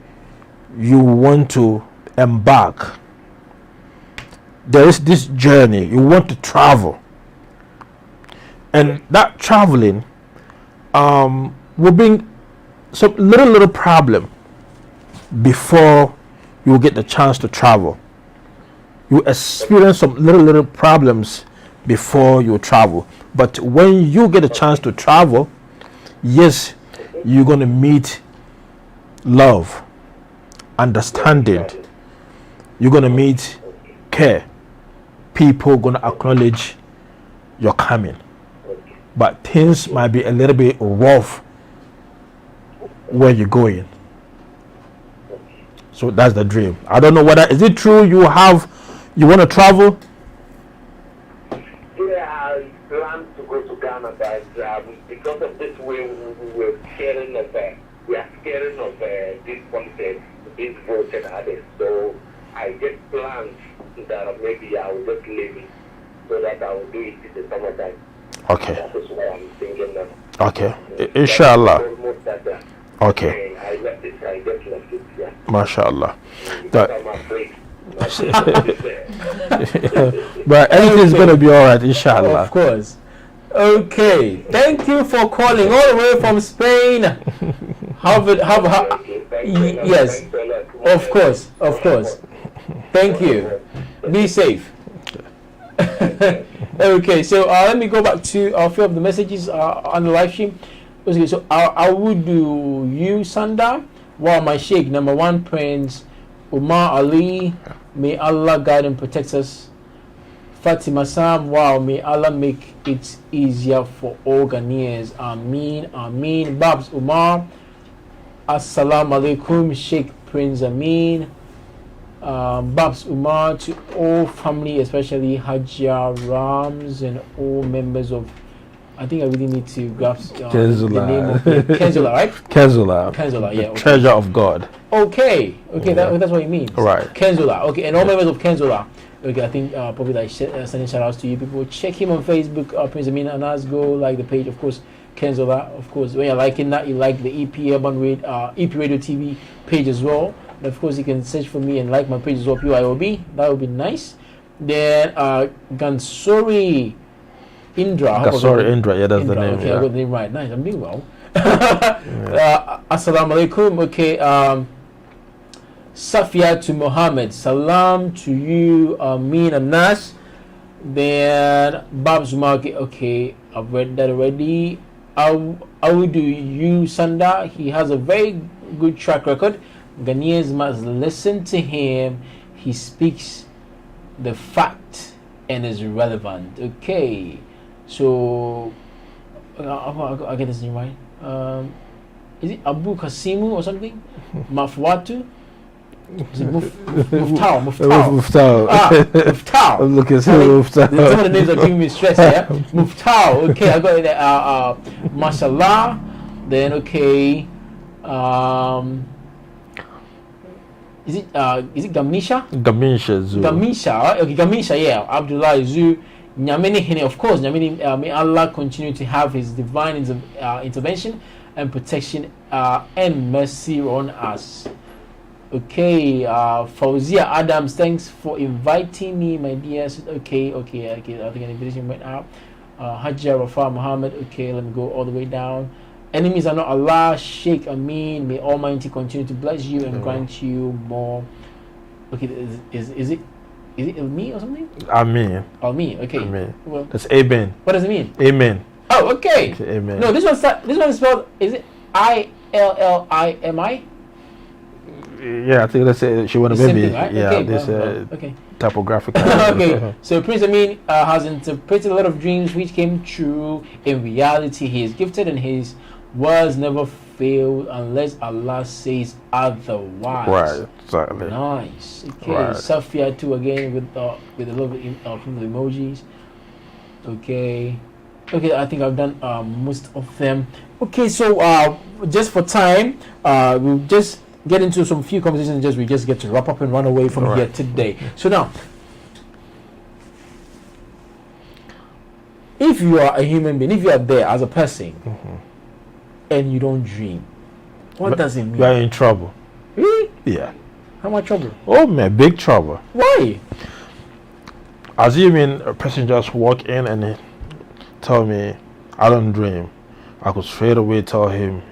you want to embark. There is this journey you want to travel, and that traveling will bring some little problem before you get the chance to travel. You experience some little problems before you travel, but when you get a chance to travel, yes, you're going to meet love, understanding. You're going to meet care. People going to acknowledge your coming, but things might be a little bit rough where you're going. So that's the dream. I don't know whether is it true you want to travel. Yeah, I plan to go to Ghana, but because of this, we are scared of this concept, this vote and others. So I just planned that maybe I will just leave it so that I will do it in the summertime. Okay. That is what I'm thinking now. Okay. Inshallah. Almost that. Okay. I just left it, yeah. Mashallah. Because That I'm afraid But everything's gonna be all right, inshallah. Of course. Okay. Thank you for calling all the way from Spain. Yes. Of course. Thank you. Be safe. Okay, so let me go back to a few of the messages on the live stream. Okay, so I would do you, Sanda. Wow, my Sheikh, number one, Prince Umar Ali. May Allah guide and protect us. Fatima Sam, wow, may Allah make it easier for all Ghanaians. Ameen. Babs Umar, Assalamu alaikum, Sheikh Prince Amin. Babs Umar, to all family, especially Hajia Rams and all members of, I think I really need to grasp the name of Kenzula, right? Kenzula, yeah. Okay. Treasure of God. Okay, that's what it means. Right. Kenzula, okay, and all members of Kenzula. Okay, I think probably like sending shout outs to you people. Check him on Facebook, Prince Amin Anas. Go like the page, of course. Kenzula, of course. When you're liking that, you like the EP Urban Radio, EP Radio TV page as well. And of course, you can search for me and like my page as well, PYOB. That would be nice. Then Gansori Indra. Yeah, that's the name. Okay, yeah. I got the name right. Nice, I'm doing well. Assalamu alaikum. Okay, Safia to Muhammad. Salam to you, Amin Anas. Then Babs Market. Okay, I've read that already. I will do you, Sanda. He has a very good track record. Ghanaians must listen to him. He speaks the fact and is relevant. Okay, so I get this name right. Is it Abu Kasimu or something? Mafwatu? Is it Muftau? Muftau. Muftau. I'm looking for Muftau. Some of the names are giving me stress here. Muftau. Okay, I got it there. Mashallah. Then okay. Is it Gamisha? Gamisha. Okay, Gamisha. Yeah. Abdullah Zu. Nyamini Hine. Of course, Nyamini. May Allah continue to have His divine intervention and protection and mercy on us. Okay, Fauzia Adams, thanks for inviting me, my dear. Okay. I think an invitation went out. Hajjah Rafa Muhammad. Okay, let me go all the way down. Enemies are not Allah. Sheikh Amin, may Almighty continue to bless you and grant you more. Okay, is it me or something? Amen. Okay. Amen. Well, that's Amen. what does it mean? Amen. Oh, okay. Amen. No, this one is spelled. Is it ILLIMI? Yeah, I think that's it. She wanted maybe. Right? Yeah, okay, this typographical. Okay, so Prince Amin has interpreted a lot of dreams which came true. In reality, he is gifted and his words never fail unless Allah says otherwise. Right, exactly. Nice. Okay, right. Safia too again with a lot of emojis. Okay, I think I've done most of them. Okay, so just for time, we'll just get into some few conversations. We just get to wrap up and run away from here today. So now, if you are a human being, if you are there as a person, and you don't dream, what does it mean? You are in trouble. Really? Yeah. How much trouble? Oh man, big trouble. Why? Assuming a person just walk in and tell me, I don't dream, I could straight away tell him,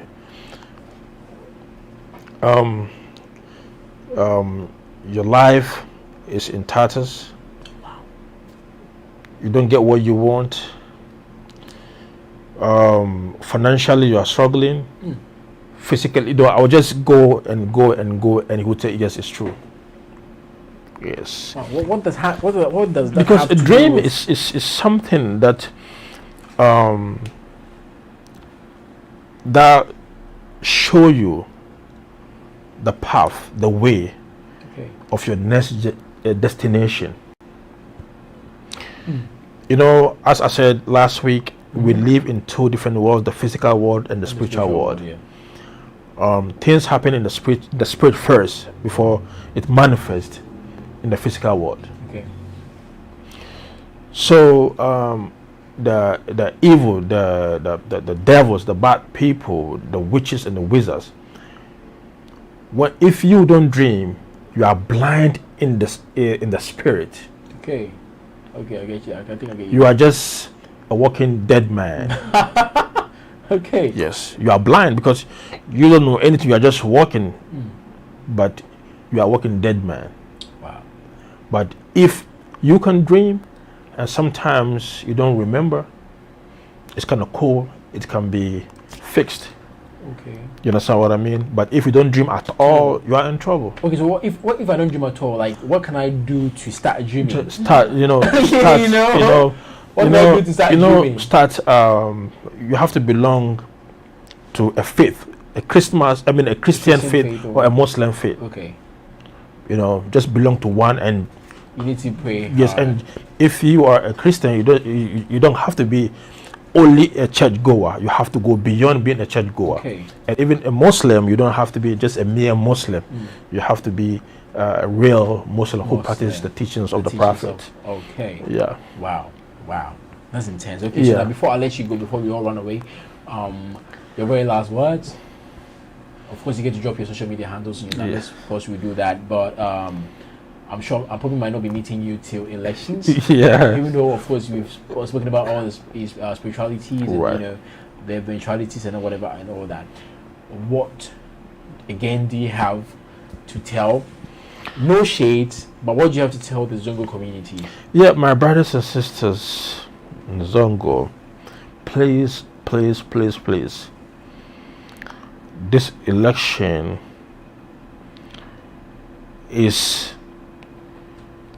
your life is in tatters. You don't get what you want. Financially, you are struggling. Physically, I will just go, and he would say, yes, it's true. Yes. What does that? Because a dream is something that that show you the path, the way of your next destination. You know, as I said last week, we live in two different worlds: the physical world and the spiritual world. Things happen in the spirit first before it manifests in the physical world. So the evil, the devils, the bad people, the witches and the wizards, if you don't dream, you are blind in the spirit. Okay. Okay, I get you. I think I get you. You are just a walking dead man. Okay. Yes, you are blind because you don't know anything. You are just walking, but you are walking dead man. Wow. But if you can dream, and sometimes you don't remember, it's kind of cool. It can be fixed. Okay. You understand what I mean? But if you don't dream at all, you are in trouble. Okay, so what if I don't dream at all? Like, what can I do to start dreaming? Just start, You know? What can I do to start dreaming? You have to belong to a faith, a Christian faith or a Muslim faith. Okay. You know, just belong to one, and you need to pray. Yes, hard. and if you are a Christian, you don't have to be only a church goer. You have to go beyond being a church goer. Okay. And even a Muslim, you don't have to be just a mere Muslim. You have to be a real Muslim who practices the teachings of the Prophet. Okay. Yeah. Wow. That's intense. Okay, so now before I let you go, before we all run away, your very last words. Of course, you get to drop your social media handles. Yes. Of course, we do that. But I'm sure I probably might not be meeting you till elections. Yeah. Even though, of course, we've spoken about all these spiritualities and right. the eventualities and whatever and all that. What again do you have to tell? No shades, but what do you have to tell the Zongo community? Yeah, my brothers and sisters in Zongo, please. This election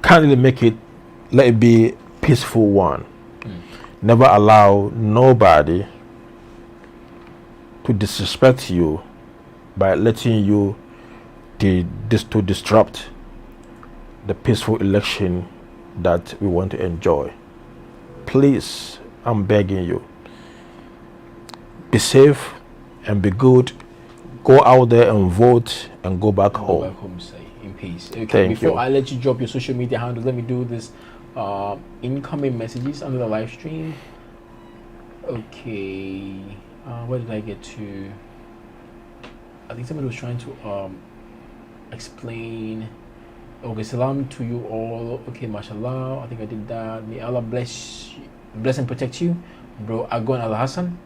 can't really let it be peaceful one. Never allow nobody to disrespect you by letting you to disrupt the peaceful election that we want to enjoy. Please, I'm begging you, be safe and be good. Go out there and vote and go back home. Go back home, say, in peace. Okay, Thank before you. I let you drop your social media handles, let me do this incoming messages under the live stream. Okay, where did I get to? I think somebody was trying to explain. Okay, salam to you all. Okay, mashallah. I think I did that. May Allah bless and protect you, bro. Agon Al Hassan.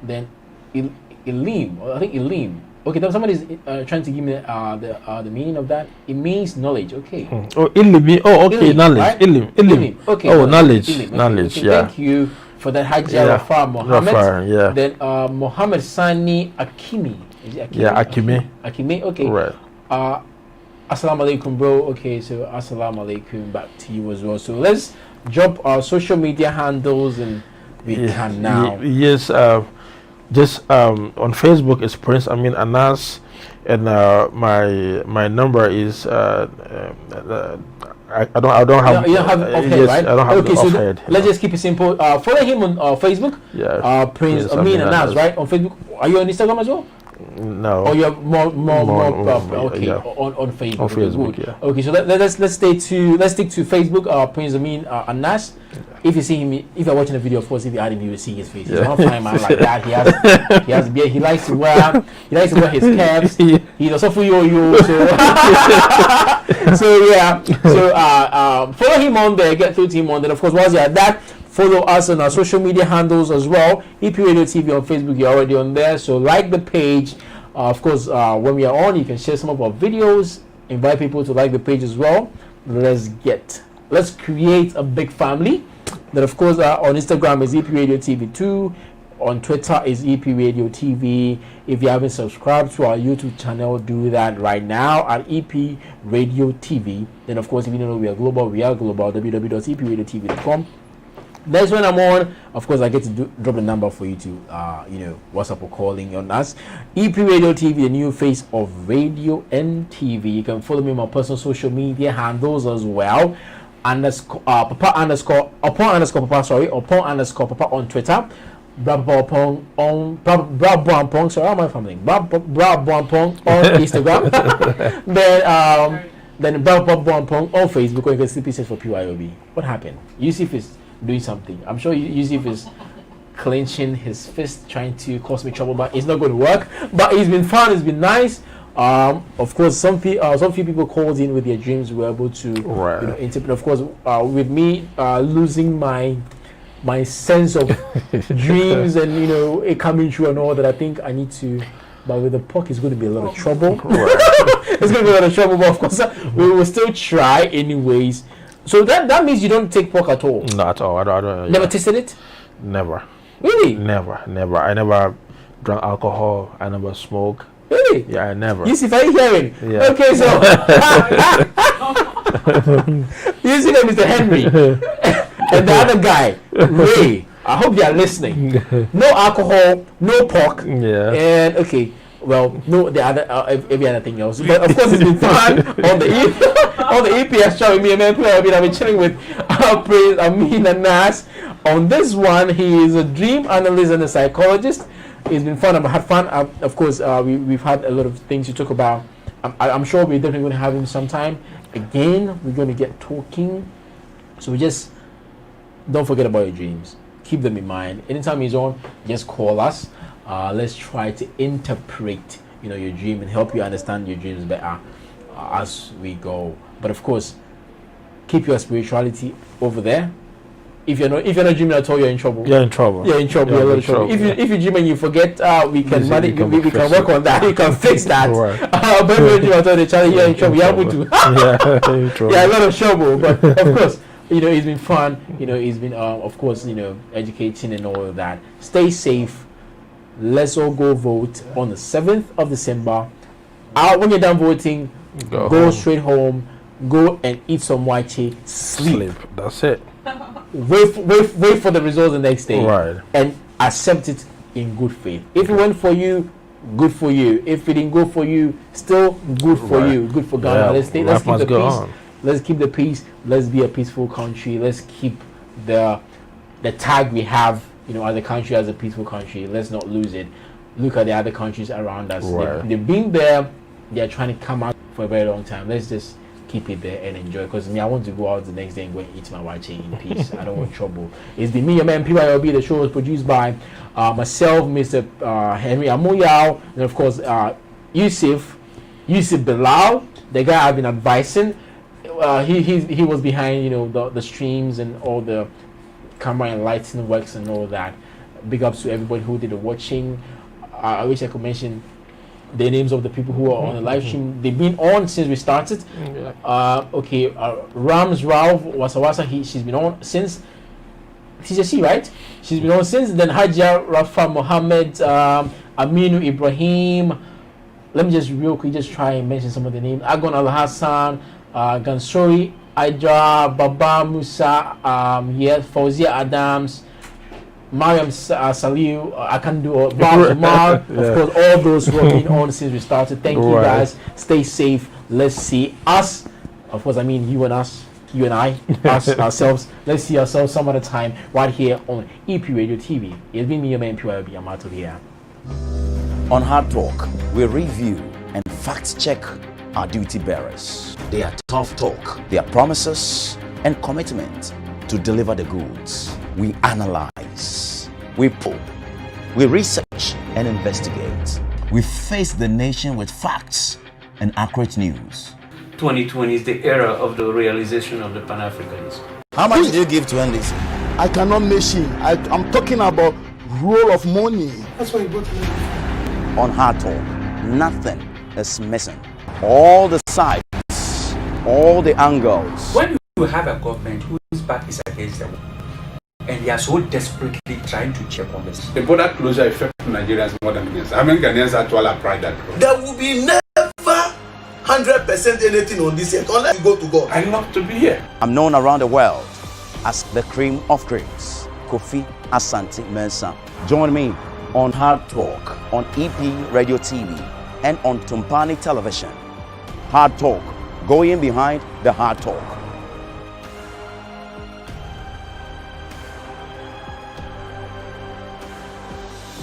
Then Ilim. I think Ilim. Okay, somebody's trying to give me the meaning of that. It means knowledge. Okay. Oh, Ilim. Oh, okay. Ilim, Knowledge. right? Ilim. Okay. Oh, knowledge. Ilim. Okay. Knowledge. Okay, Yeah. Thank you for that, Hajj Yeah. Rafah Mohammed. Rafah, yeah. Then Mohammed Sani Akimi. Is it Akimi? Yeah, Akimi. Akimi. Okay. Right. Assalamu alaikum, bro. Okay, so assalamu alaikum back to you as well. So let's drop our social media handles and we can now. Yes. Just on Facebook it's Prince Amin Anas, and my number is I don't have. You don't have it off head, yes, right? I don't have okay, it so off head. let's just keep it simple. Follow him on Facebook. Yeah. Prince Amin Anas, right? On Facebook. Are you on Instagram as well? No. Oh, you have more okay, yeah. on Facebook. On Facebook, Okay, yeah. Okay, so let's stick to Facebook. Prince Amin Anas. If you see him, if you're watching the video, of course, if you add him, you will see his face. He's not a fine man like that. He has beard. He likes to wear his caps. He's also for yo. So yeah. So follow him on there. Get through to him on there. Of course, whilst you're at that, follow us on our social media handles as well. EP Radio TV on Facebook, you're already on there. So like the page. Of course, when we are on, you can share some of our videos. Invite people to like the page as well. Let's create a big family. Then of course on Instagram is EP Radio TV 2. On Twitter is EP Radio TV. If you haven't subscribed to our YouTube channel, do that right now at EP Radio TV. Then of course, if you don't know we are global, www.epradiotv.com. That's when I'm on. Of course, I get to drop the number for you to, WhatsApp or calling on us. EP Radio TV, the new face of radio and TV. You can follow me on my personal social media handles as well. Papa underscore Papa on Twitter. Brabwampong on Brabwampong. Sorry, how am I fumbling? Brabwampong on Instagram. Then Brabwampong on Facebook. Or you can simply search for PYOB. What happened? Yusuf is doing something. I'm sure Yusuf is clenching his fist, trying to cause me trouble, but it's not going to work. But it's been fun. It's been nice. Of course, some few people called in with their dreams. We were able to interpret. Of course, with me losing my sense of dreams and it coming true and all that, I think I need to. But with the pork, it's going to be a lot of trouble. It's going to be a lot of trouble. But of course, we will still try anyways. So that means you don't take pork at all. Not at all. I don't. Never tasted it. Never. Really? Never. I never drank alcohol. I never smoke. Really? Yeah, I never. You see, if I'm hearing. Yeah. Okay, so you see that Mr. Henry and the other guy, Ray. I hope they are listening. No alcohol, no pork. Yeah. And okay, well, no, the other every other thing else. But of course, it's been fun on the EPS show. Me and I've been chilling with Praise Amin and Nas. On this one, he is a dream analyst and a psychologist. It's been fun. I've had fun. Of course, we've had a lot of things to talk about. I'm sure we're definitely going to have him sometime. Again, we're going to get talking. So just don't forget about your dreams. Keep them in mind. Anytime he's on, just call us. Let's try to interpret, your dream and help you understand your dreams better as we go. But of course, keep your spirituality over there. If you're not dreaming at all, you're in trouble. You're in trouble. You're in trouble. You're in trouble. If you dream and you forget, we can manage. We can work on that. We can fix that. Right. But when you dream at all, you're in trouble. You're able to. Yeah, in trouble. Yeah, a lot of trouble. But of course. It's been fun. It's been, of course, educating and all of that. Stay safe. Let's all go vote on the 7th of December. When you're done voting, go straight home. Go and eat some wache. Sleep. That's it. Wait for the results the next day. Right. And accept it in good faith. If it went for you, good for you. If it didn't go for you, still good for you. Good for Ghana. Let's keep the peace. Let's keep the peace. Let's be a peaceful country. Let's keep the tag we have, as a country, as a peaceful country. Let's not lose it. Look at the other countries around us. Right. They've been there. They're trying to come out for a very long time. Let's just keep it there and enjoy. Because I want to go out the next day and go and eat my wache in peace. I don't want trouble. It's been me, your man, PYLB. The show was produced by myself, Mr. Henry Amuyao, and of course, Yusuf Bilal, the guy I've been advising. He was behind the streams and all the camera and lighting works and all that. Big ups to everybody who did the watching. I wish I could mention the names of the people who are on the live stream. They've been on since we started. Rams Ralph Wasawasa, she's been on since. She's a she, right? She's been on since. Then Hajia Rafa Mohammed, Aminu Ibrahim. Let me just real quick try and mention some of the names. Agon Al Hassan, Gansori, Aidra, Baba Musa, Fauzia Adams, Mariam Saliu, I can do Bob Jamal, of course, all those who have been on since we started. Thank you guys. Stay safe. Let's see us. Of course, I mean you and us, you and I, us ourselves. Let's see ourselves some other time right here on EP Radio TV. It's been me, your man, PYLB. I'm out of here. On Hard Talk, we review and fact check our duty bearers. They are tough talk, their promises and commitment to deliver the goods. We analyze, we pull, we research and investigate. We face the nation with facts and accurate news. 2020 is the era of the realization of the Pan-Africanism. How much did you give to NDC? I cannot mention. I'm talking about roll of money. That's why you go to me. On Hard Talk, nothing is missing. All the sides, all the angles. When you have a government whose back is against them, and they are so desperately trying to check on this. The border closure affects Nigerians more than Ghanaians. How many Ghanaians actually apply that? There will be never 100% anything on this yet unless you go to God. I love to be here. I'm known around the world as the cream of creams, Kofi Asante Mensah. Join me on Hard Talk on EP Radio TV and on Tumpani Television. Hard Talk, going behind the hard talk.